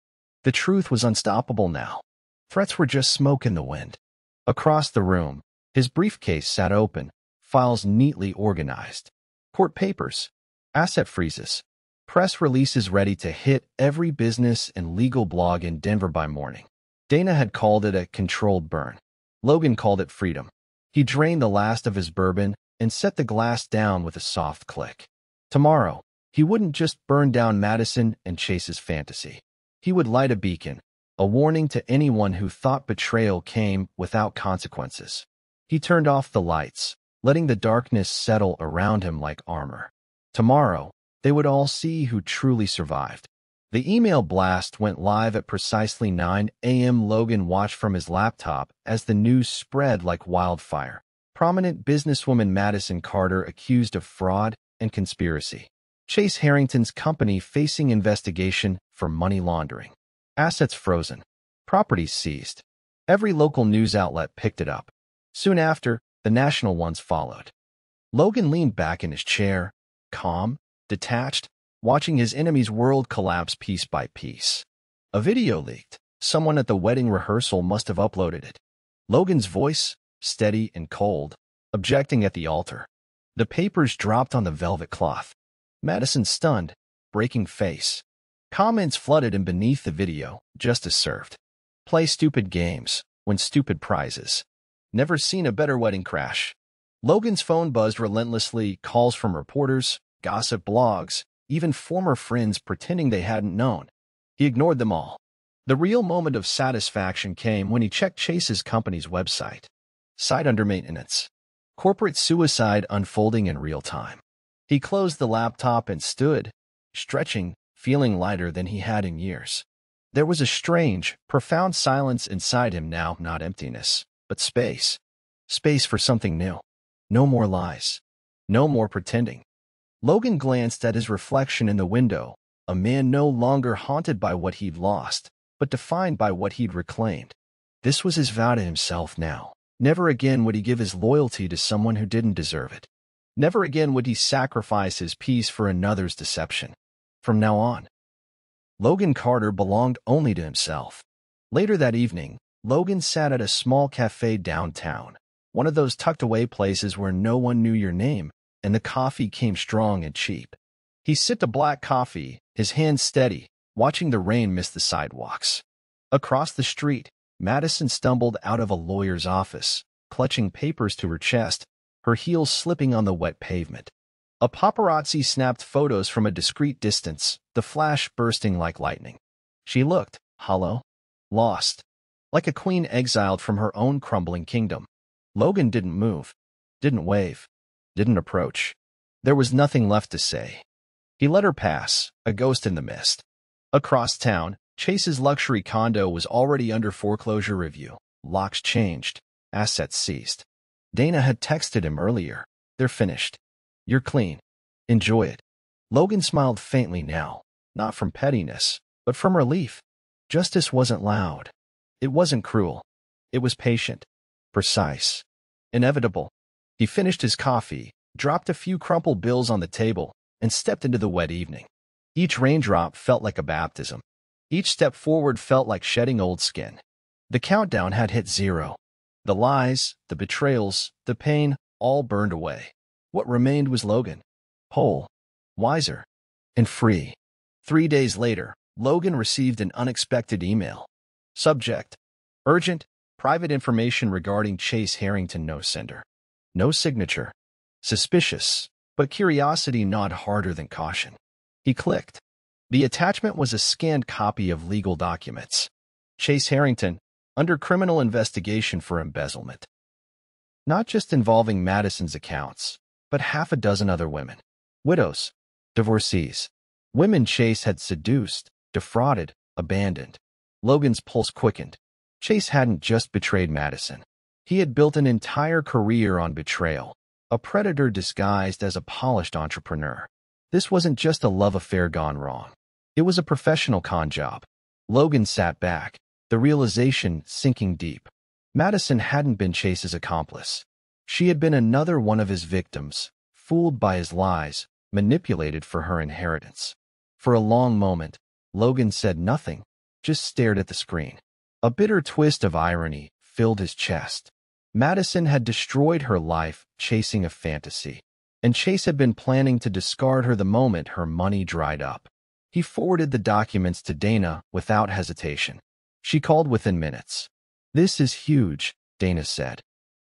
The truth was unstoppable now. Threats were just smoke in the wind. Across the room, his briefcase sat open, files neatly organized. Court papers, Asset freezes. Press releases ready to hit every business and legal blog in Denver by morning. Dana had called it a controlled burn. Logan called it freedom. He drained the last of his bourbon and set the glass down with a soft click. Tomorrow, he wouldn't just burn down Madison and Chase's fantasy. He would light a beacon, a warning to anyone who thought betrayal came without consequences. He turned off the lights, letting the darkness settle around him like armor. Tomorrow, they would all see who truly survived. The email blast went live at precisely 9 a.m. Logan watched from his laptop as the news spread like wildfire. Prominent businesswoman Madison Carter accused of fraud and conspiracy. Chase Harrington's company facing investigation for money laundering. Assets frozen. Properties seized. Every local news outlet picked it up. Soon after, the national ones followed. Logan leaned back in his chair, calm, detached, watching his enemy's world collapse piece by piece. A video leaked. Someone at the wedding rehearsal must have uploaded it. Logan's voice, steady and cold, objecting at the altar. The papers dropped on the velvet cloth. Madison stunned, breaking face. Comments flooded in beneath the video, justice served. Play stupid games, win stupid prizes. Never seen a better wedding crash. Logan's phone buzzed relentlessly, calls from reporters, gossip blogs, even former friends pretending they hadn't known. He ignored them all. The real moment of satisfaction came when he checked Chase's company's website. Site under maintenance. Corporate suicide unfolding in real time. He closed the laptop and stood, stretching, feeling lighter than he had in years. There was a strange, profound silence inside him now, not emptiness, but space. Space for something new. No more lies. No more pretending. Logan glanced at his reflection in the window, a man no longer haunted by what he'd lost, but defined by what he'd reclaimed. This was his vow to himself now. Never again would he give his loyalty to someone who didn't deserve it. Never again would he sacrifice his peace for another's deception. From now on, Logan Carter belonged only to himself. Later that evening, Logan sat at a small cafe downtown, one of those tucked-away places where no one knew your name, and the coffee came strong and cheap. He sipped a black coffee, his hands steady, watching the rain miss the sidewalks. Across the street, Madison stumbled out of a lawyer's office, clutching papers to her chest, her heels slipping on the wet pavement. A paparazzi snapped photos from a discreet distance, the flash bursting like lightning. She looked hollow, lost, like a queen exiled from her own crumbling kingdom. Logan didn't move, didn't wave, didn't approach. There was nothing left to say. He let her pass, a ghost in the mist. Across town, Chase's luxury condo was already under foreclosure review. Locks changed, assets seized. Dana had texted him earlier. They're finished. You're clean. Enjoy it. Logan smiled faintly now, not from pettiness, but from relief. Justice wasn't loud. It wasn't cruel. It was patient, precise, inevitable. He finished his coffee, dropped a few crumpled bills on the table, and stepped into the wet evening. Each raindrop felt like a baptism. Each step forward felt like shedding old skin. The countdown had hit 0. The lies, the betrayals, the pain, all burned away. What remained was Logan, whole, wiser, and free. 3 days later, Logan received an unexpected email. Subject: urgent, private information regarding Chase Harrington. No sender. No signature. Suspicious, but curiosity gnawed harder than caution. He clicked. The attachment was a scanned copy of legal documents. Chase Harrington, under criminal investigation for embezzlement. Not just involving Madison's accounts, but half a dozen other women. Widows, divorcees, women Chase had seduced, defrauded, abandoned. Logan's pulse quickened. Chase hadn't just betrayed Madison. He had built an entire career on betrayal, a predator disguised as a polished entrepreneur. This wasn't just a love affair gone wrong. It was a professional con job. Logan sat back, the realization sinking deep. Madison hadn't been Chase's accomplice. She had been another one of his victims, fooled by his lies, manipulated for her inheritance. For a long moment, Logan said nothing, just stared at the screen. A bitter twist of irony filled his chest. Madison had destroyed her life chasing a fantasy. and Chase had been planning to discard her the moment her money dried up. He forwarded the documents to Dana without hesitation. She called within minutes. "This is huge," Dana said.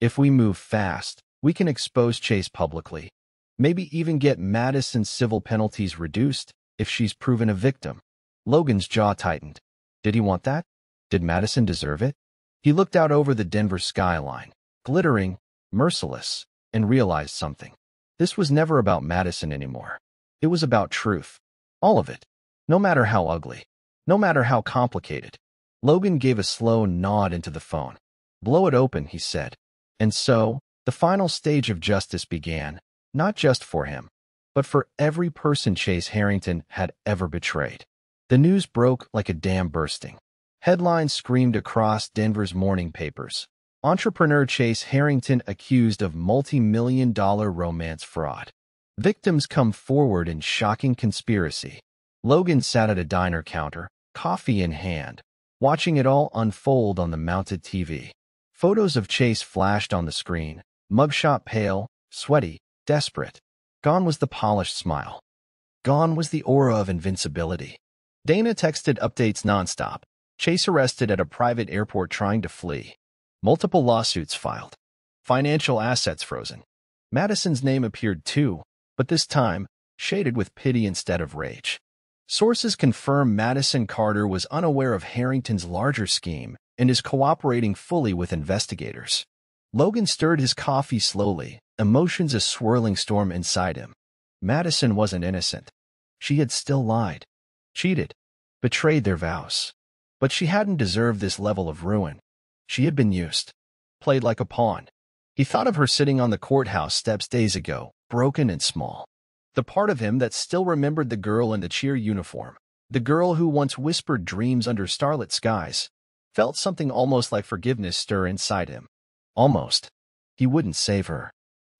"If we move fast, we can expose Chase publicly. Maybe even get Madison's civil penalties reduced if she's proven a victim." Logan's jaw tightened. Did he want that? Did Madison deserve it? He looked out over the Denver skyline, glittering, merciless, and realized something. This was never about Madison anymore. It was about truth. All of it. No matter how ugly. No matter how complicated. Logan gave a slow nod into the phone. "Blow it open," he said. And so, the final stage of justice began, not just for him, but for every person Chase Harrington had ever betrayed. The news broke like a dam bursting. Headlines screamed across Denver's morning papers. Entrepreneur Chase Harrington accused of multi-million-dollar romance fraud. Victims come forward in shocking conspiracy. Logan sat at a diner counter, coffee in hand, watching it all unfold on the mounted TV. Photos of Chase flashed on the screen, mugshot pale, sweaty, desperate. Gone was the polished smile. Gone was the aura of invincibility. Dana texted updates nonstop. Chase arrested at a private airport trying to flee. Multiple lawsuits filed. Financial assets frozen. Madison's name appeared too, but this time, shaded with pity instead of rage. Sources confirm Madison Carter was unaware of Harrington's larger scheme and is cooperating fully with investigators. Logan stirred his coffee slowly, emotions a swirling storm inside him. Madison wasn't innocent. She had still lied, cheated, betrayed their vows. But she hadn't deserved this level of ruin. She had been used, played like a pawn. He thought of her sitting on the courthouse steps days ago, broken and small. The part of him that still remembered the girl in the cheer uniform, the girl who once whispered dreams under starlit skies, felt something almost like forgiveness stir inside him. Almost. He wouldn't save her.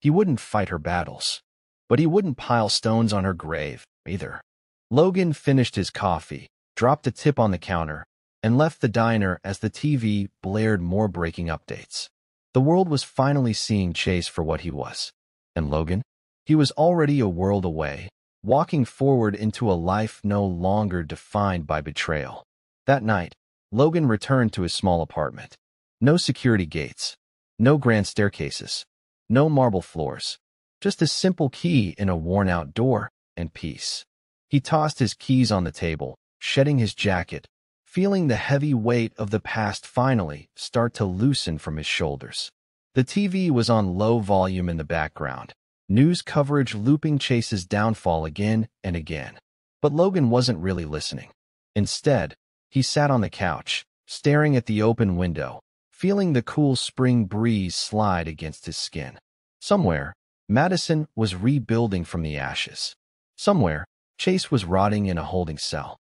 He wouldn't fight her battles. But he wouldn't pile stones on her grave, either. Logan finished his coffee, dropped a tip on the counter, and left the diner as the TV blared more breaking updates. The world was finally seeing Chase for what he was. And Logan? He was already a world away, walking forward into a life no longer defined by betrayal. That night, Logan returned to his small apartment. No security gates, no grand staircases, no marble floors, just a simple key in a worn-out door and peace. He tossed his keys on the table, shedding his jacket, feeling the heavy weight of the past finally start to loosen from his shoulders. The TV was on low volume in the background, news coverage looping Chase's downfall again and again. But Logan wasn't really listening. Instead, he sat on the couch, staring at the open window, feeling the cool spring breeze slide against his skin. Somewhere, Madison was rebuilding from the ashes. Somewhere, Chase was rotting in a holding cell.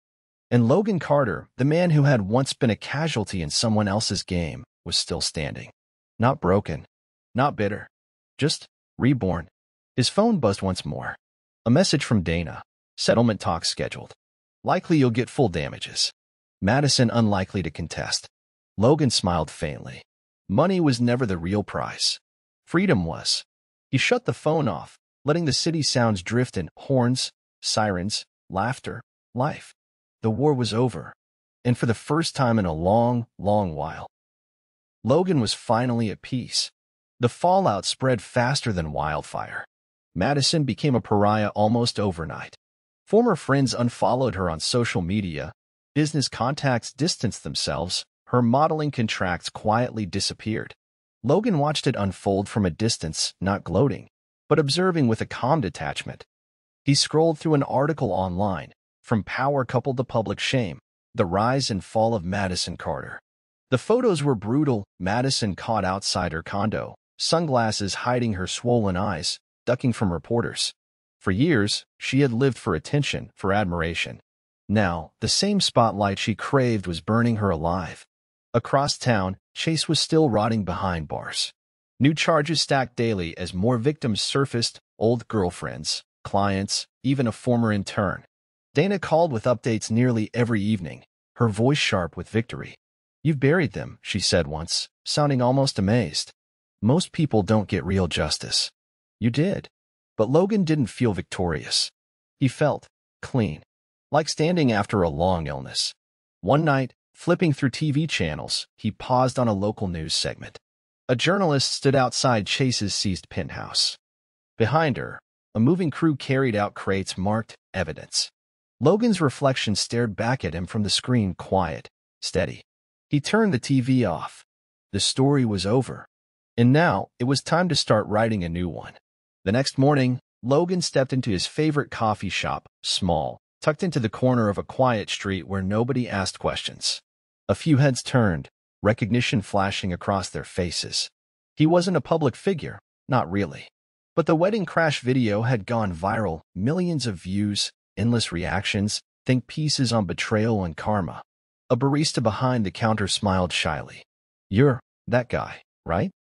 And Logan Carter, the man who had once been a casualty in someone else's game, was still standing. Not broken, not bitter, just reborn. His phone buzzed once more. A message from Dana. Settlement talks scheduled. Likely you'll get full damages. Madison unlikely to contest. Logan smiled faintly. Money was never the real price. Freedom was. He shut the phone off, letting the city sounds drift in horns, sirens, laughter, life. The war was over. And for the first time in a long, long while, Logan was finally at peace. The fallout spread faster than wildfire. Madison became a pariah almost overnight. Former friends unfollowed her on social media. Business contacts distanced themselves. Her modeling contracts quietly disappeared. Logan watched it unfold from a distance, not gloating, but observing with a calm detachment. He scrolled through an article online, From Power Coupled to Public Shame, The Rise and Fall of Madison Carter. The photos were brutal. Madison caught outside her condo, sunglasses hiding her swollen eyes, ducking from reporters. For years, she had lived for attention, for admiration. Now, the same spotlight she craved was burning her alive. Across town, Chase was still rotting behind bars. New charges stacked daily as more victims surfaced, old girlfriends, clients, even a former intern. Dana called with updates nearly every evening, her voice sharp with victory. "You've buried them," she said once, sounding almost amazed. "Most people don't get real justice. You did. But Logan didn't feel victorious. He felt clean, like standing after a long illness. One night, flipping through TV channels, he paused on a local news segment. A journalist stood outside Chase's seized penthouse. Behind her, a moving crew carried out crates marked evidence. Logan's reflection stared back at him from the screen, quiet, steady. He turned the TV off. The story was over. And now, it was time to start writing a new one. The next morning, Logan stepped into his favorite coffee shop, small, tucked into the corner of a quiet street where nobody asked questions. A few heads turned, recognition flashing across their faces. He wasn't a public figure, not really. But the wedding crash video had gone viral, millions of views, endless reactions, think pieces on betrayal and karma. A barista behind the counter smiled shyly. "You're that guy, right?"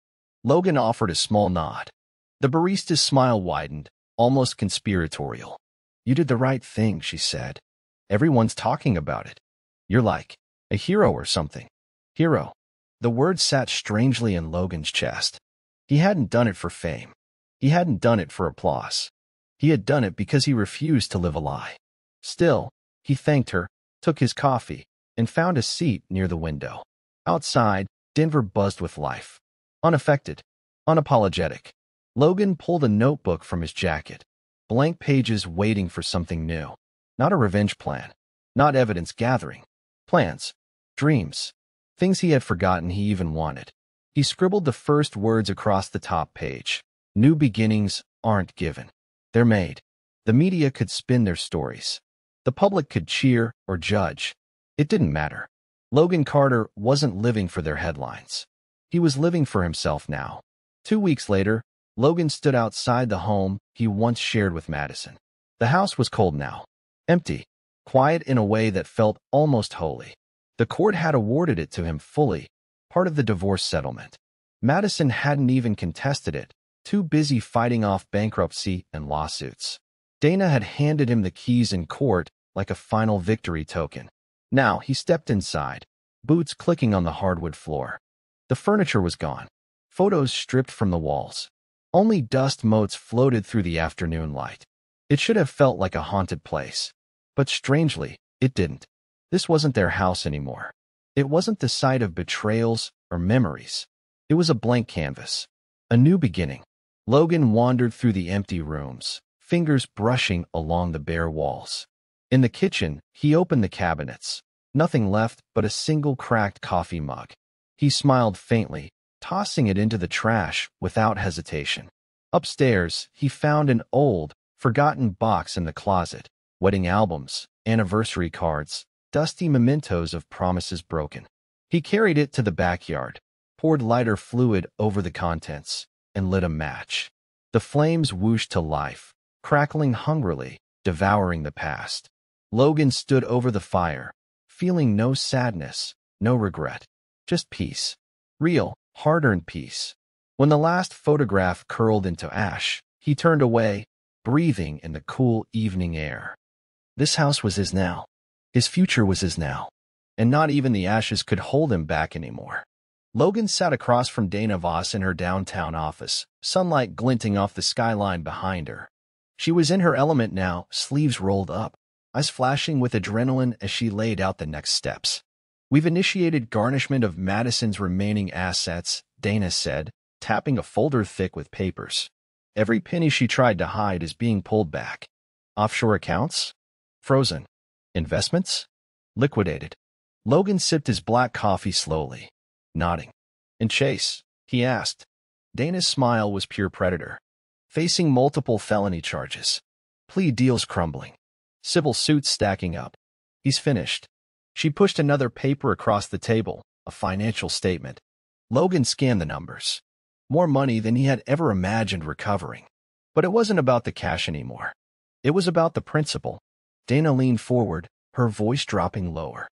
Logan offered a small nod. The barista's smile widened, almost conspiratorial. "You did the right thing," she said. "Everyone's talking about it. You're like a hero or something." Hero. The word sat strangely in Logan's chest. He hadn't done it for fame. He hadn't done it for applause. He had done it because he refused to live a lie. Still, he thanked her, took his coffee, and found a seat near the window. Outside, Denver buzzed with life. Unaffected, unapologetic. Logan pulled a notebook from his jacket. Blank pages waiting for something new. Not a revenge plan. Not evidence gathering. Plans. Dreams. Things he had forgotten he even wanted. He scribbled the first words across the top page. New beginnings aren't given. They're made. The media could spin their stories. The public could cheer or judge. It didn't matter. Logan Carter wasn't living for their headlines. He was living for himself now. 2 weeks later, Logan stood outside the home he once shared with Madison. The house was cold now. Empty. Quiet in a way that felt almost holy. The court had awarded it to him fully, part of the divorce settlement. Madison hadn't even contested it, too busy fighting off bankruptcy and lawsuits. Dana had handed him the keys in court like a final victory token. Now he stepped inside, boots clicking on the hardwood floor. The furniture was gone. Photos stripped from the walls. Only dust motes floated through the afternoon light. It should have felt like a haunted place. But strangely, it didn't. This wasn't their house anymore. It wasn't the site of betrayals or memories. It was a blank canvas. A new beginning. Logan wandered through the empty rooms, fingers brushing along the bare walls. In the kitchen, he opened the cabinets. Nothing left but a single cracked coffee mug. He smiled faintly, tossing it into the trash without hesitation. Upstairs, he found an old, forgotten box in the closet. Wedding albums, anniversary cards, dusty mementos of promises broken. He carried it to the backyard, poured lighter fluid over the contents, and lit a match. The flames whooshed to life, crackling hungrily, devouring the past. Logan stood over the fire, feeling no sadness, no regret, just peace. Real, hard-earned peace. When the last photograph curled into ash, he turned away, breathing in the cool evening air. This house was his now. His future was his now. And not even the ashes could hold him back anymore. Logan sat across from Dana Voss in her downtown office, sunlight glinting off the skyline behind her. She was in her element now, sleeves rolled up, eyes flashing with adrenaline as she laid out the next steps. "We've initiated garnishment of Madison's remaining assets," Dana said, tapping a folder thick with papers. "Every penny she tried to hide is being pulled back. Offshore accounts? Frozen. Investments? Liquidated." Logan sipped his black coffee slowly, nodding. "And Chase?" he asked. Dana's smile was pure predator. "Facing multiple felony charges. Plea deals crumbling. Civil suits stacking up. He's finished." She pushed another paper across the table, a financial statement. Logan scanned the numbers. More money than he had ever imagined recovering. But it wasn't about the cash anymore. It was about the principle. Dana leaned forward, her voice dropping lower.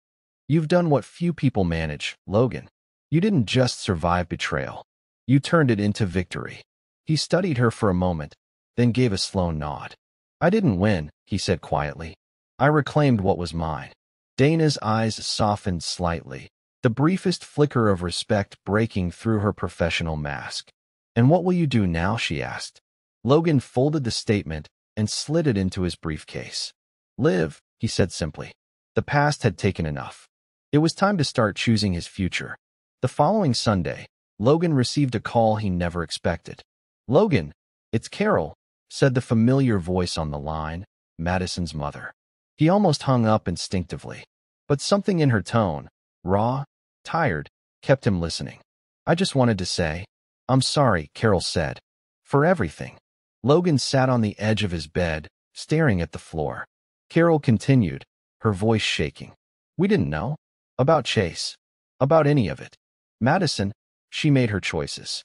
"You've done what few people manage, Logan. You didn't just survive betrayal. You turned it into victory." He studied her for a moment, then gave a slow nod. "I didn't win," he said quietly. "I reclaimed what was mine." Dana's eyes softened slightly, the briefest flicker of respect breaking through her professional mask. "And what will you do now?" she asked. Logan folded the statement and slid it into his briefcase. Live, he said simply. The past had taken enough. It was time to start choosing his future. The following Sunday, Logan received a call he never expected. "Logan, it's Carol," said the familiar voice on the line, Madison's mother. He almost hung up instinctively, but something in her tone, raw, tired, kept him listening. "I just wanted to say, I'm sorry," Carol said, "for everything." Logan sat on the edge of his bed, staring at the floor. Carol continued, her voice shaking. "We didn't know about Chase, about any of it. Madison, she made her choices.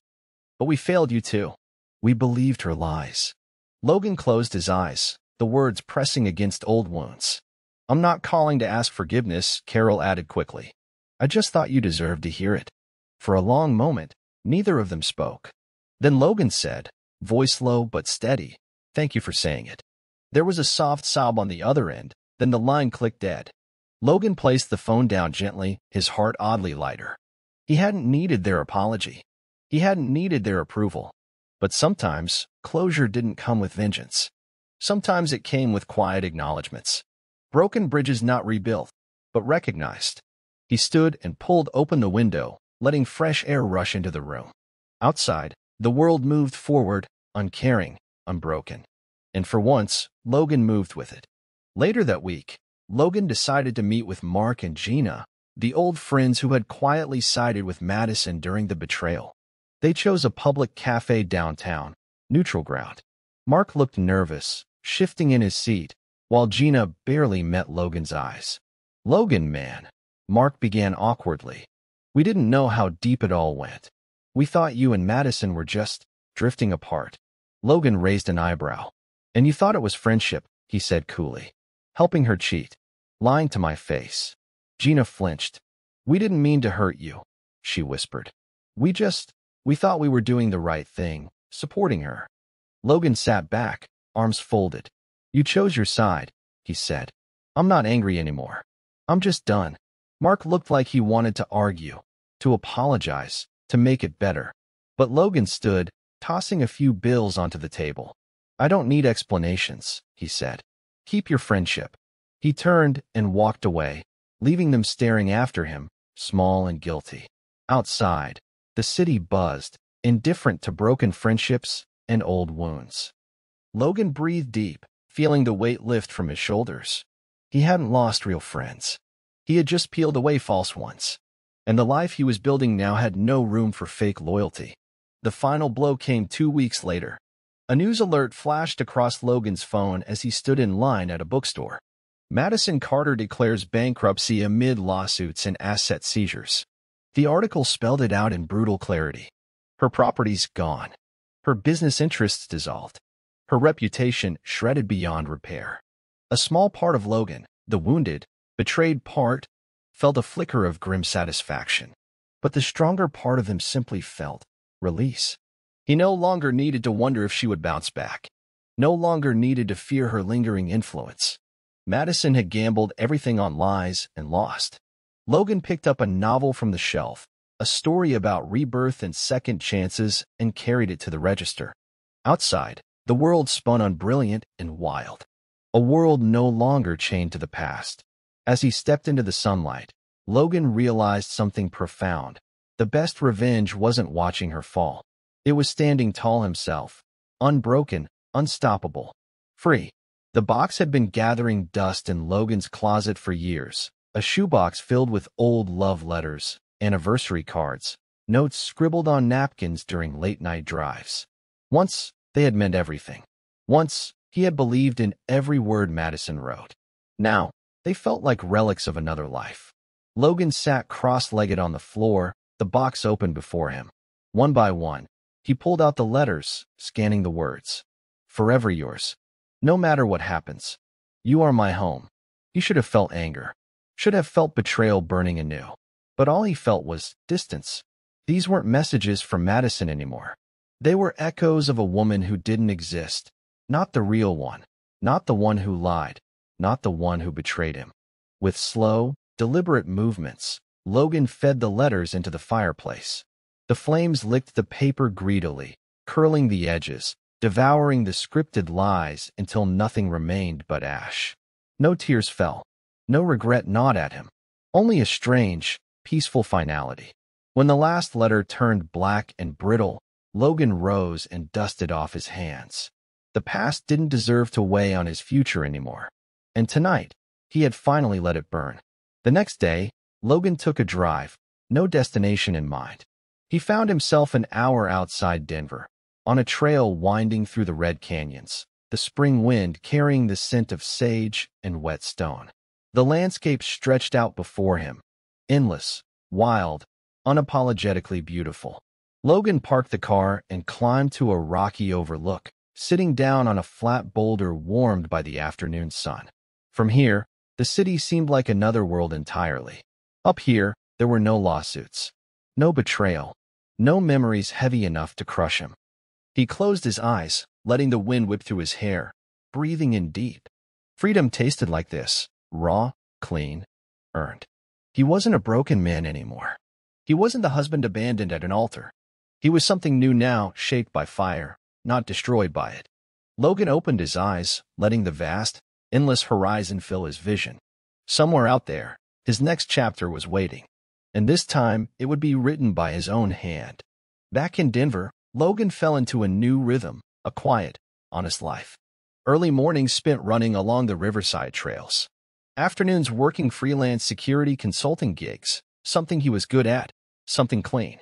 But we failed you too. We believed her lies." Logan closed his eyes, the words pressing against old wounds. "I'm not calling to ask forgiveness," Carol added quickly. "I just thought you deserved to hear it." For a long moment, neither of them spoke. Then Logan said, voice low but steady, "Thank you for saying it." There was a soft sob on the other end, then the line clicked dead. Logan placed the phone down gently, his heart oddly lighter. He hadn't needed their apology. He hadn't needed their approval. But sometimes, closure didn't come with vengeance. Sometimes it came with quiet acknowledgments. Broken bridges not rebuilt, but recognized. He stood and pulled open the window, letting fresh air rush into the room. Outside, the world moved forward, uncaring, unbroken. And for once, Logan moved with it. Later that week, Logan decided to meet with Mark and Gina, the old friends who had quietly sided with Madison during the betrayal. They chose a public cafe downtown, neutral ground. Mark looked nervous, shifting in his seat, while Gina barely met Logan's eyes. "Logan, man," Mark began awkwardly. "We didn't know how deep it all went. We thought you and Madison were just drifting apart." Logan raised an eyebrow. "And you thought it was friendship," he said coolly. "Helping her cheat. Lying to my face." Gina flinched. "We didn't mean to hurt you," she whispered. We thought we were doing the right thing, supporting her." Logan sat back, arms folded. "You chose your side," he said. "I'm not angry anymore. I'm just done." Mark looked like he wanted to argue, to apologize, to make it better. But Logan stood, tossing a few bills onto the table. "I don't need explanations," he said. "Keep your friendship." He turned and walked away, leaving them staring after him, small and guilty. Outside, the city buzzed, indifferent to broken friendships and old wounds. Logan breathed deep, feeling the weight lift from his shoulders. He hadn't lost real friends. He had just peeled away false ones. And the life he was building now had no room for fake loyalty. The final blow came 2 weeks later. A news alert flashed across Logan's phone as he stood in line at a bookstore. Madison Carter declares bankruptcy amid lawsuits and asset seizures. The article spelled it out in brutal clarity. Her property's gone. Her business interests dissolved. Her reputation shredded beyond repair. A small part of Logan, the wounded, betrayed part, felt a flicker of grim satisfaction. But the stronger part of him simply felt release. He no longer needed to wonder if she would bounce back. No longer needed to fear her lingering influence. Madison had gambled everything on lies and lost. Logan picked up a novel from the shelf, a story about rebirth and second chances, and carried it to the register. Outside, the world spun on brilliant and wild. A world no longer chained to the past. As he stepped into the sunlight, Logan realized something profound. The best revenge wasn't watching her fall. It was standing tall himself, unbroken, unstoppable, free. The box had been gathering dust in Logan's closet for years, a shoebox filled with old love letters, anniversary cards, notes scribbled on napkins during late-night drives. Once, they had meant everything. Once, he had believed in every word Madison wrote. Now, they felt like relics of another life. Logan sat cross-legged on the floor, the box open before him. One by one, he pulled out the letters, scanning the words. "Forever yours. No matter what happens. You are my home." He should have felt anger. Should have felt betrayal burning anew. But all he felt was distance. These weren't messages from Madison anymore. They were echoes of a woman who didn't exist. Not the real one. Not the one who lied. Not the one who betrayed him. With slow, deliberate movements, Logan fed the letters into the fireplace. The flames licked the paper greedily, curling the edges, devouring the scripted lies until nothing remained but ash. No tears fell. No regret gnawed at him. Only a strange, peaceful finality. When the last letter turned black and brittle, Logan rose and dusted off his hands. The past didn't deserve to weigh on his future anymore. And tonight, he had finally let it burn. The next day, Logan took a drive, no destination in mind. He found himself an hour outside Denver, on a trail winding through the red canyons, the spring wind carrying the scent of sage and wet stone. The landscape stretched out before him, endless, wild, unapologetically beautiful. Logan parked the car and climbed to a rocky overlook, sitting down on a flat boulder warmed by the afternoon sun. From here, the city seemed like another world entirely. Up here, there were no lawsuits, no betrayal, no memories heavy enough to crush him. He closed his eyes, letting the wind whip through his hair, breathing in deep. Freedom tasted like this, raw, clean, earned. He wasn't a broken man anymore. He wasn't the husband abandoned at an altar. He was something new now, shaped by fire, not destroyed by it. Logan opened his eyes, letting the vast, endless horizon fill his vision. Somewhere out there, his next chapter was waiting. And this time, it would be written by his own hand. Back in Denver, Logan fell into a new rhythm, a quiet, honest life. Early mornings spent running along the riverside trails. Afternoons working freelance security consulting gigs, something he was good at, something clean.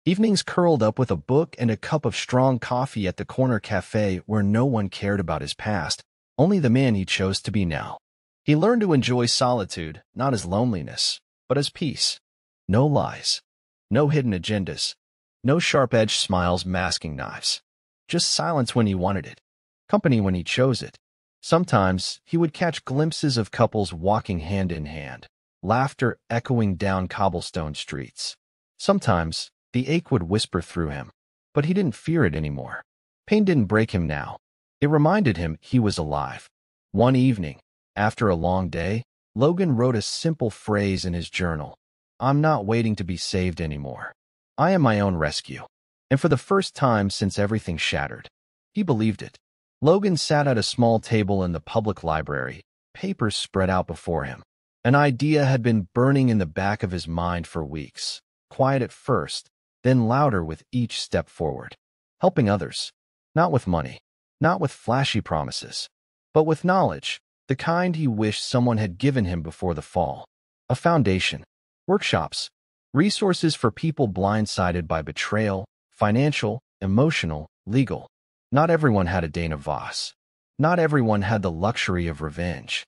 Evenings curled up with a book and a cup of strong coffee at the corner cafe where no one cared about his past, only the man he chose to be now. He learned to enjoy solitude, not as loneliness, but as peace. No lies, no hidden agendas, no sharp-edged smiles masking knives. Just silence when he wanted it, company when he chose it. Sometimes he would catch glimpses of couples walking hand in hand, laughter echoing down cobblestone streets. Sometimes the ache would whisper through him, but he didn't fear it anymore. Pain didn't break him now. It reminded him he was alive. One evening, after a long day, Logan wrote a simple phrase in his journal. "I'm not waiting to be saved anymore. I am my own rescue." And for the first time since everything shattered, he believed it. Logan sat at a small table in the public library, papers spread out before him. An idea had been burning in the back of his mind for weeks, quiet at first, then louder with each step forward. Helping others, not with money, not with flashy promises, but with knowledge, the kind he wished someone had given him before the fall. A foundation, workshops, resources for people blindsided by betrayal, financial, emotional, legal. Not everyone had a Dana Voss. Not everyone had the luxury of revenge.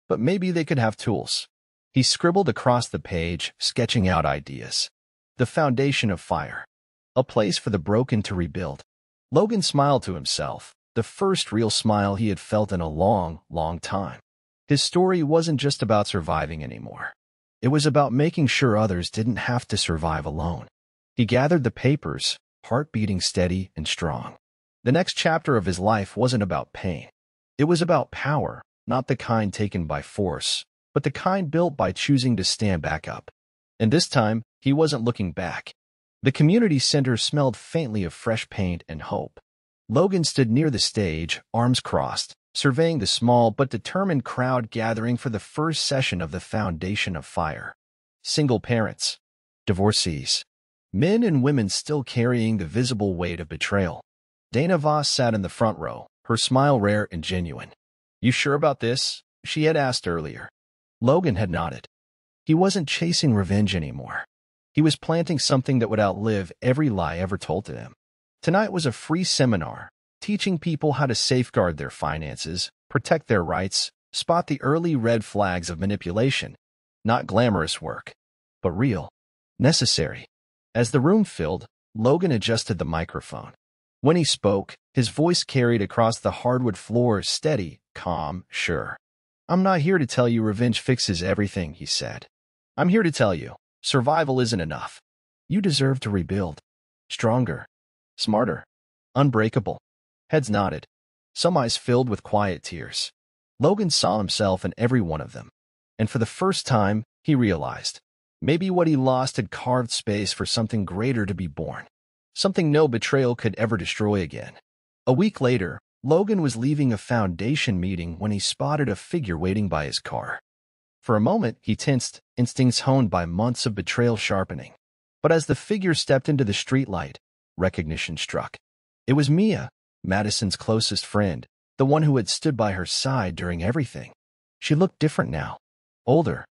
But maybe they could have tools. He scribbled across the page, sketching out ideas. The foundation of fire. A place for the broken to rebuild. Logan smiled to himself, the first real smile he had felt in a long, long time. His story wasn't just about surviving anymore. It was about making sure others didn't have to survive alone. He gathered the papers, heart beating steady and strong. The next chapter of his life wasn't about pain. It was about power, not the kind taken by force, but the kind built by choosing to stand back up. And this time, he wasn't looking back. The community center smelled faintly of fresh paint and hope. Logan stood near the stage, arms crossed, surveying the small but determined crowd gathering for the first session of the Foundation of Fire. Single parents, divorcees, men and women still carrying the visible weight of betrayal. Dana Voss sat in the front row, her smile rare and genuine. "You sure about this?" she had asked earlier. Logan had nodded. He wasn't chasing revenge anymore. He was planting something that would outlive every lie ever told to him. Tonight was a free seminar, teaching people how to safeguard their finances, protect their rights, spot the early red flags of manipulation. Not glamorous work, but real, necessary. As the room filled, Logan adjusted the microphone. When he spoke, his voice carried across the hardwood floor, steady, calm, sure. "I'm not here to tell you revenge fixes everything," he said. "I'm here to tell you, survival isn't enough. You deserve to rebuild. Stronger, smarter, unbreakable." Heads nodded, some eyes filled with quiet tears. Logan saw himself in every one of them. And for the first time, he realized, maybe what he lost had carved space for something greater to be born. Something no betrayal could ever destroy again. A week later, Logan was leaving a foundation meeting when he spotted a figure waiting by his car. For a moment, he tensed, instincts honed by months of betrayal sharpening. But as the figure stepped into the streetlight, recognition struck. It was Mia, Madison's closest friend, the one who had stood by her side during everything. She looked different now. Older.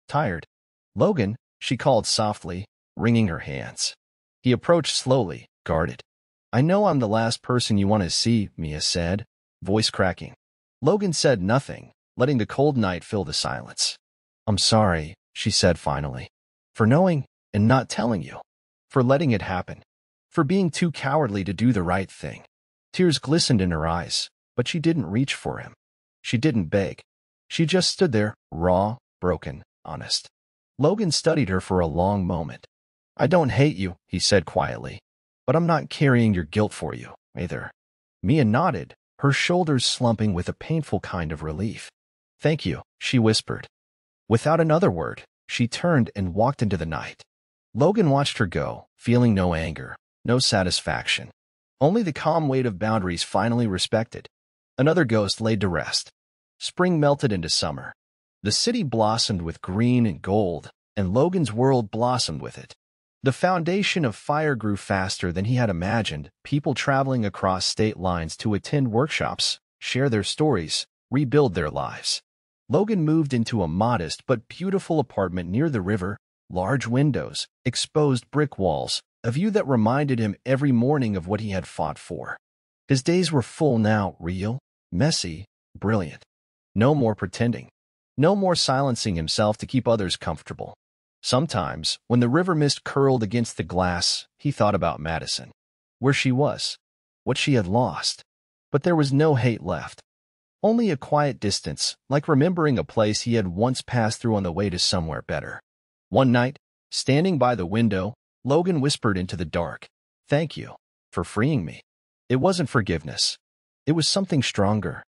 Tired. "Logan," she called softly, wringing her hands. He approached slowly, guarded. "I know I'm the last person you want to see," Mia said, voice cracking. Logan said nothing, letting the cold night fill the silence. "I'm sorry," she said finally, "for knowing and not telling you, for letting it happen, for being too cowardly to do the right thing." Tears glistened in her eyes, but she didn't reach for him. She didn't beg. She just stood there, raw, broken, honest. Logan studied her for a long moment. "I don't hate you," he said quietly, "but I'm not carrying your guilt for you, either." Mia nodded, her shoulders slumping with a painful kind of relief. "Thank you," she whispered. Without another word, she turned and walked into the night. Logan watched her go, feeling no anger, no satisfaction. Only the calm weight of boundaries finally respected. Another ghost laid to rest. Spring melted into summer. The city blossomed with green and gold, and Logan's world blossomed with it. The foundation of fire grew faster than he had imagined, people traveling across state lines to attend workshops, share their stories, rebuild their lives. Logan moved into a modest but beautiful apartment near the river, large windows, exposed brick walls, a view that reminded him every morning of what he had fought for. His days were full now, real, messy, brilliant. No more pretending. No more silencing himself to keep others comfortable. Sometimes, when the river mist curled against the glass, he thought about Madison. Where she was. What she had lost. But there was no hate left. Only a quiet distance, like remembering a place he had once passed through on the way to somewhere better. One night, standing by the window, Logan whispered into the dark, "Thank you for freeing me." It wasn't forgiveness. It was something stronger.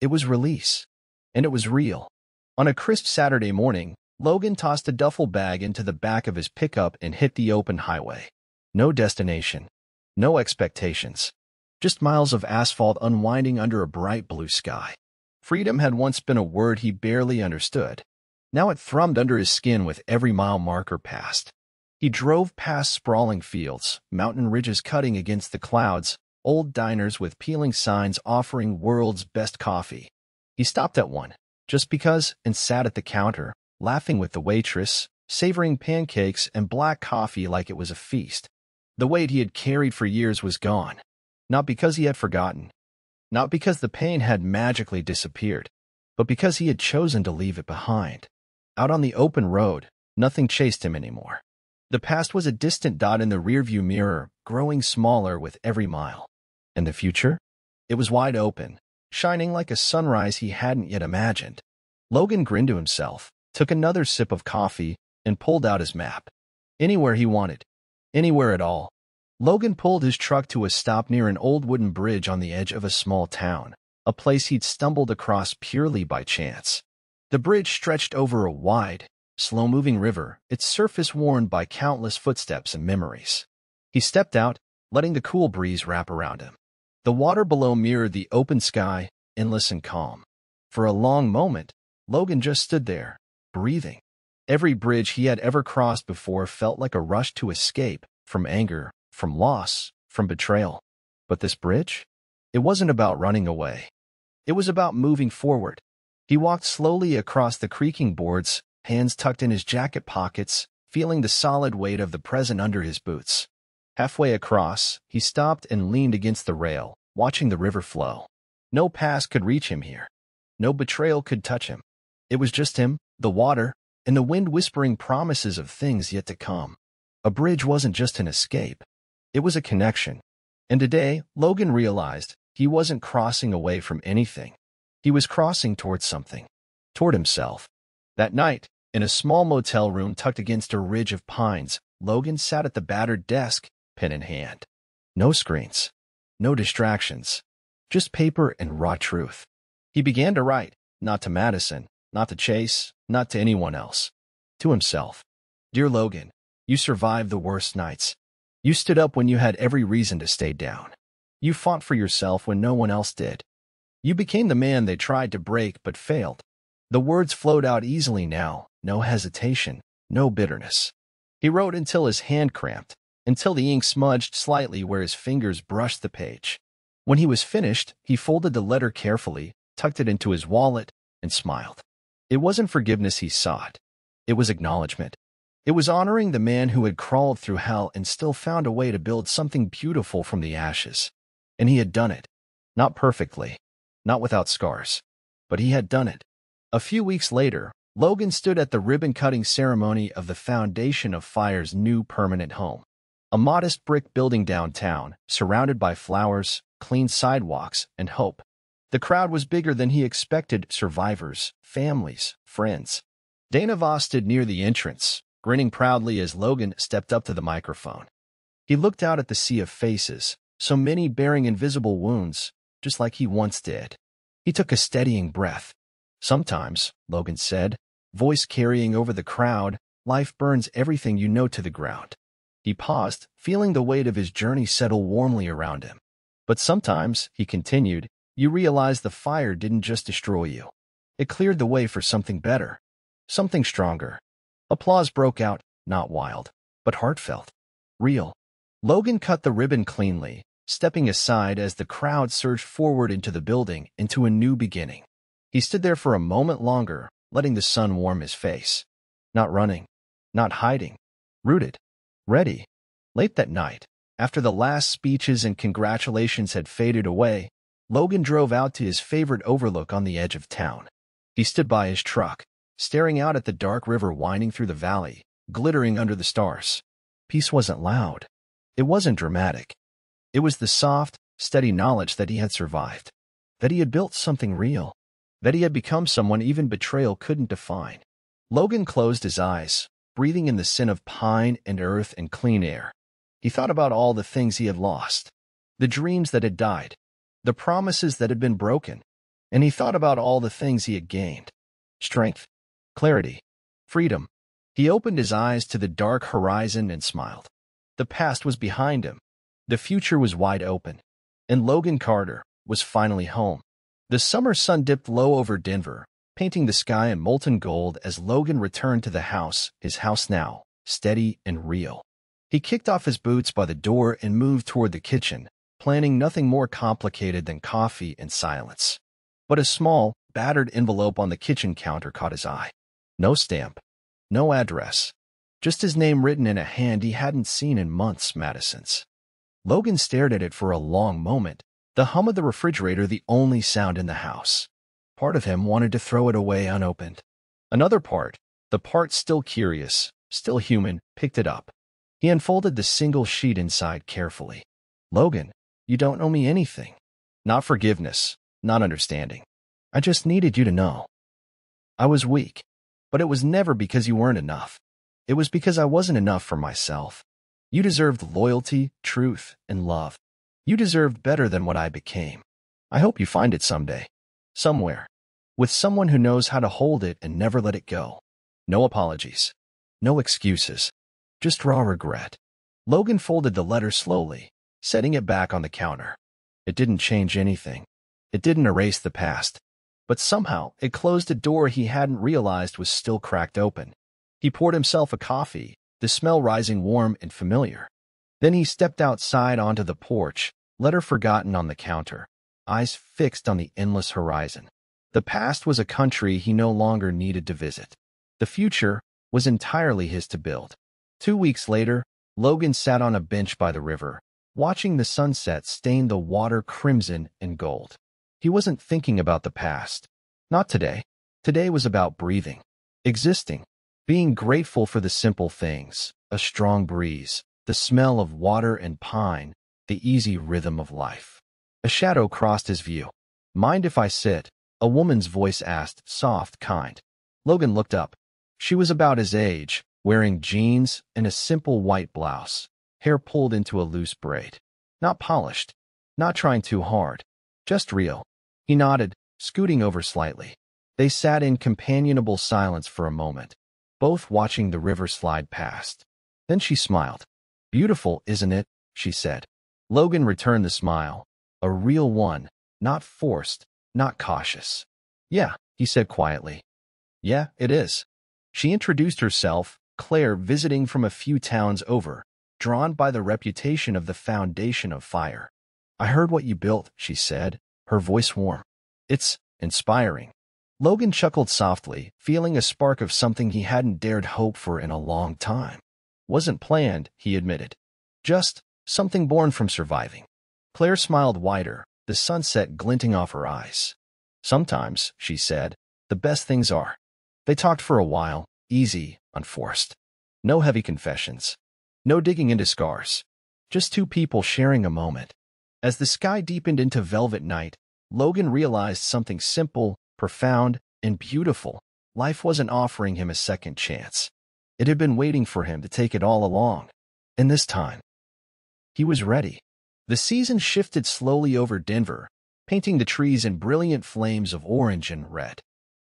It was release. And it was real. On a crisp Saturday morning, Logan tossed a duffel bag into the back of his pickup and hit the open highway. No destination. No expectations. Just miles of asphalt unwinding under a bright blue sky. Freedom had once been a word he barely understood. Now it thrummed under his skin with every mile marker passed. He drove past sprawling fields, mountain ridges cutting against the clouds, old diners with peeling signs offering world's best coffee. He stopped at one, just because, and sat at the counter, laughing with the waitress, savoring pancakes and black coffee like it was a feast. The weight he had carried for years was gone. Not because he had forgotten. Not because the pain had magically disappeared, but because he had chosen to leave it behind. Out on the open road, nothing chased him anymore. The past was a distant dot in the rearview mirror, growing smaller with every mile. And the future? It was wide open, shining like a sunrise he hadn't yet imagined. Logan grinned to himself, took another sip of coffee, and pulled out his map. Anywhere he wanted. Anywhere at all. Logan pulled his truck to a stop near an old wooden bridge on the edge of a small town, a place he'd stumbled across purely by chance. The bridge stretched over a wide, slow-moving river, its surface worn by countless footsteps and memories. He stepped out, letting the cool breeze wrap around him. The water below mirrored the open sky, endless and calm. For a long moment, Logan just stood there, breathing. Every bridge he had ever crossed before felt like a rush to escape, from anger, from loss, from betrayal. But this bridge? It wasn't about running away. It was about moving forward. He walked slowly across the creaking boards, hands tucked in his jacket pockets, feeling the solid weight of the present under his boots. Halfway across, he stopped and leaned against the rail, watching the river flow. No past could reach him here. No betrayal could touch him. It was just him, the water, and the wind whispering promises of things yet to come. A bridge wasn't just an escape. It was a connection. And today, Logan realized he wasn't crossing away from anything. He was crossing towards something. Toward himself. That night, in a small motel room tucked against a ridge of pines, Logan sat at the battered desk, pen in hand. No screens. No distractions. Just paper and raw truth. He began to write, not to Madison, not to Chase, not to anyone else. To himself. Dear Logan, you survived the worst nights. You stood up when you had every reason to stay down. You fought for yourself when no one else did. You became the man they tried to break but failed. The words flowed out easily now, no hesitation, no bitterness. He wrote until his hand cramped, until the ink smudged slightly where his fingers brushed the page. When he was finished, he folded the letter carefully, tucked it into his wallet, and smiled. It wasn't forgiveness he sought. It was acknowledgement. It was honoring the man who had crawled through hell and still found a way to build something beautiful from the ashes. And he had done it. Not perfectly. Not without scars. But he had done it. A few weeks later, Logan stood at the ribbon-cutting ceremony of the foundation of Fire's new permanent home. A modest brick building downtown, surrounded by flowers, clean sidewalks, and hope. The crowd was bigger than he expected: survivors, families, friends. Dana Voss stood near the entrance, grinning proudly as Logan stepped up to the microphone. He looked out at the sea of faces, so many bearing invisible wounds, just like he once did. He took a steadying breath. Sometimes, Logan said, voice carrying over the crowd, life burns everything you know to the ground. He paused, feeling the weight of his journey settle warmly around him. But sometimes, he continued, you realize the fire didn't just destroy you. It cleared the way for something better, something stronger. Applause broke out, not wild, but heartfelt, real. Logan cut the ribbon cleanly, stepping aside as the crowd surged forward into the building, into a new beginning. He stood there for a moment longer, letting the sun warm his face. Not running, not hiding, rooted, ready. Late that night, after the last speeches and congratulations had faded away, Logan drove out to his favorite overlook on the edge of town. He stood by his truck, staring out at the dark river winding through the valley, glittering under the stars. Peace wasn't loud. It wasn't dramatic. It was the soft, steady knowledge that he had survived, that he had built something real, that he had become someone even betrayal couldn't define. Logan closed his eyes, breathing in the scent of pine and earth and clean air. He thought about all the things he had lost, the dreams that had died, the promises that had been broken, and he thought about all the things he had gained. Strength, clarity, freedom. He opened his eyes to the dark horizon and smiled. The past was behind him. The future was wide open. And Logan Carter was finally home. The summer sun dipped low over Denver, painting the sky in molten gold as Logan returned to the house, his house now, steady and real. He kicked off his boots by the door and moved toward the kitchen, planning nothing more complicated than coffee and silence. But a small, battered envelope on the kitchen counter caught his eye. No stamp, no address, just his name written in a hand he hadn't seen in months: Madison's. Logan stared at it for a long moment, the hum of the refrigerator the only sound in the house. Part of him wanted to throw it away unopened. Another part, the part still curious, still human, picked it up. He unfolded the single sheet inside carefully. Logan, you don't owe me anything. Not forgiveness, not understanding. I just needed you to know. I was weak, but it was never because you weren't enough. It was because I wasn't enough for myself. You deserved loyalty, truth, and love. You deserved better than what I became. I hope you find it someday. Somewhere. With someone who knows how to hold it and never let it go. No apologies. No excuses. Just raw regret. Logan folded the letter slowly, setting it back on the counter. It didn't change anything. It didn't erase the past. But somehow, it closed a door he hadn't realized was still cracked open. He poured himself a coffee, the smell rising warm and familiar. Then he stepped outside onto the porch, letter forgotten on the counter, eyes fixed on the endless horizon. The past was a country he no longer needed to visit. The future was entirely his to build. 2 weeks later, Logan sat on a bench by the river, watching the sunset stain the water crimson and gold. He wasn't thinking about the past. Not today. Today was about breathing, existing, being grateful for the simple things: a strong breeze, the smell of water and pine, the easy rhythm of life. A shadow crossed his view. Mind if I sit? A woman's voice asked, soft, kind. Logan looked up. She was about his age, wearing jeans and a simple white blouse, hair pulled into a loose braid. Not polished, not trying too hard, just real. He nodded, scooting over slightly. They sat in companionable silence for a moment, both watching the river slide past. Then she smiled. Beautiful, isn't it? She said. Logan returned the smile, A real one, not forced, not cautious. Yeah, he said quietly. Yeah, it is. She introduced herself, Claire, visiting from a few towns over, drawn by the reputation of the foundation of fire. I heard what you built, she said, her voice warm. It's inspiring. Logan chuckled softly, feeling a spark of something he hadn't dared hope for in a long time. Wasn't planned, he admitted. Just something born from surviving. Claire smiled wider, the sunset glinting off her eyes. Sometimes, she said, the best things are. They talked for a while, easy, unforced. No heavy confessions. No digging into scars. Just two people sharing a moment. As the sky deepened into velvet night, Logan realized something simple, profound, and beautiful. Life wasn't offering him a second chance. It had been waiting for him to take it all along. And this time, he was ready. The season shifted slowly over Denver, painting the trees in brilliant flames of orange and red.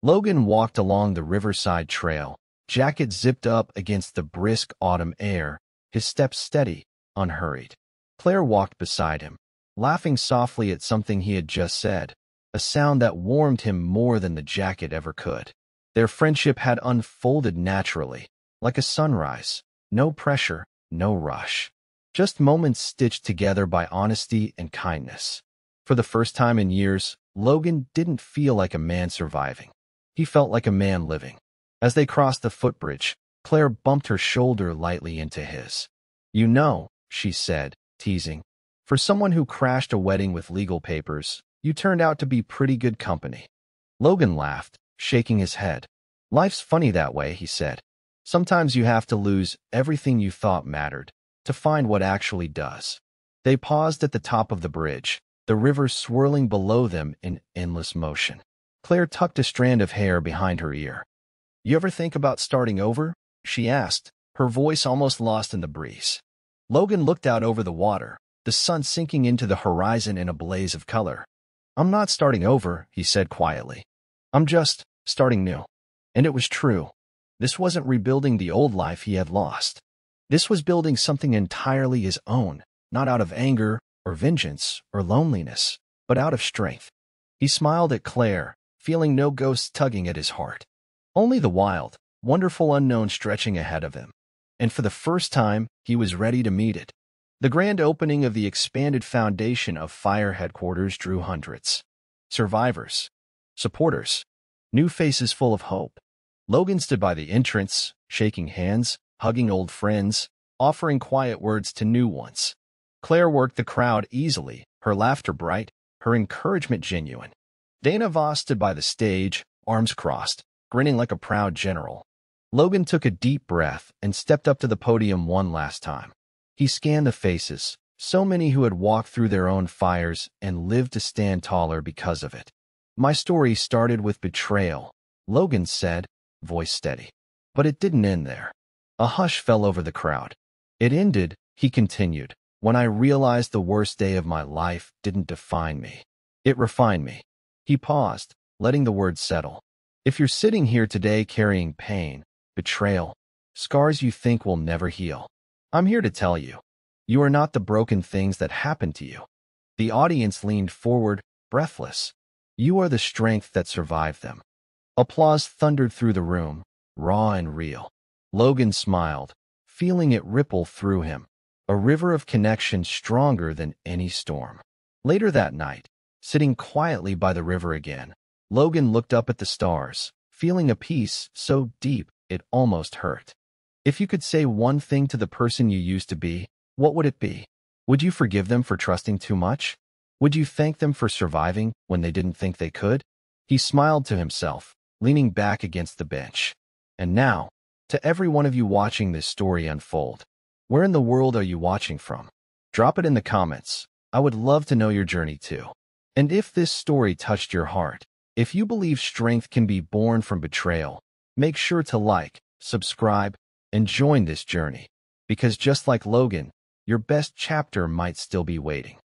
Logan walked along the riverside trail, jacket zipped up against the brisk autumn air, his steps steady, unhurried. Claire walked beside him, laughing softly at something he had just said, a sound that warmed him more than the jacket ever could. Their friendship had unfolded naturally, like a sunrise, no pressure, no rush. Just moments stitched together by honesty and kindness. For the first time in years, Logan didn't feel like a man surviving. He felt like a man living. As they crossed the footbridge, Claire bumped her shoulder lightly into his. You know, she said, teasing, for someone who crashed a wedding with legal papers, you turned out to be pretty good company. Logan laughed, shaking his head. Life's funny that way, he said. Sometimes you have to lose everything you thought mattered to find what actually does. They paused at the top of the bridge, the river swirling below them in endless motion. Claire tucked a strand of hair behind her ear. You ever think about starting over? She asked, her voice almost lost in the breeze. Logan looked out over the water, the sun sinking into the horizon in a blaze of color. I'm not starting over, he said quietly. I'm just starting new. And it was true. This wasn't rebuilding the old life he had lost. This was building something entirely his own, not out of anger or vengeance or loneliness, but out of strength. He smiled at Claire, feeling no ghosts tugging at his heart. Only the wild, wonderful unknown stretching ahead of him. And for the first time, he was ready to meet it. The grand opening of the expanded foundation of Fire headquarters drew hundreds. Survivors. Supporters. New faces full of hope. Logan stood by the entrance, shaking hands, hugging old friends, offering quiet words to new ones. Claire worked the crowd easily, her laughter bright, her encouragement genuine. Dana Voss stood by the stage, arms crossed, grinning like a proud general. Logan took a deep breath and stepped up to the podium one last time. He scanned the faces, so many who had walked through their own fires and lived to stand taller because of it. My story started with betrayal, Logan said, voice steady. But it didn't end there. A hush fell over the crowd. It ended, he continued, when I realized the worst day of my life didn't define me. It refined me. He paused, letting the words settle. If you're sitting here today carrying pain, betrayal, scars you think will never heal, I'm here to tell you, you are not the broken things that happened to you. The audience leaned forward, breathless. You are the strength that survived them. Applause thundered through the room, raw and real. Logan smiled, feeling it ripple through him, a river of connection stronger than any storm. Later that night, sitting quietly by the river again, Logan looked up at the stars, feeling a peace so deep it almost hurt. If you could say one thing to the person you used to be, what would it be? Would you forgive them for trusting too much? Would you thank them for surviving when they didn't think they could? He smiled to himself, leaning back against the bench. And now, to every one of you watching this story unfold, where in the world are you watching from? Drop it in the comments. I would love to know your journey too. And if this story touched your heart, if you believe strength can be born from betrayal, make sure to like, subscribe, and join this journey. Because just like Logan, your best chapter might still be waiting.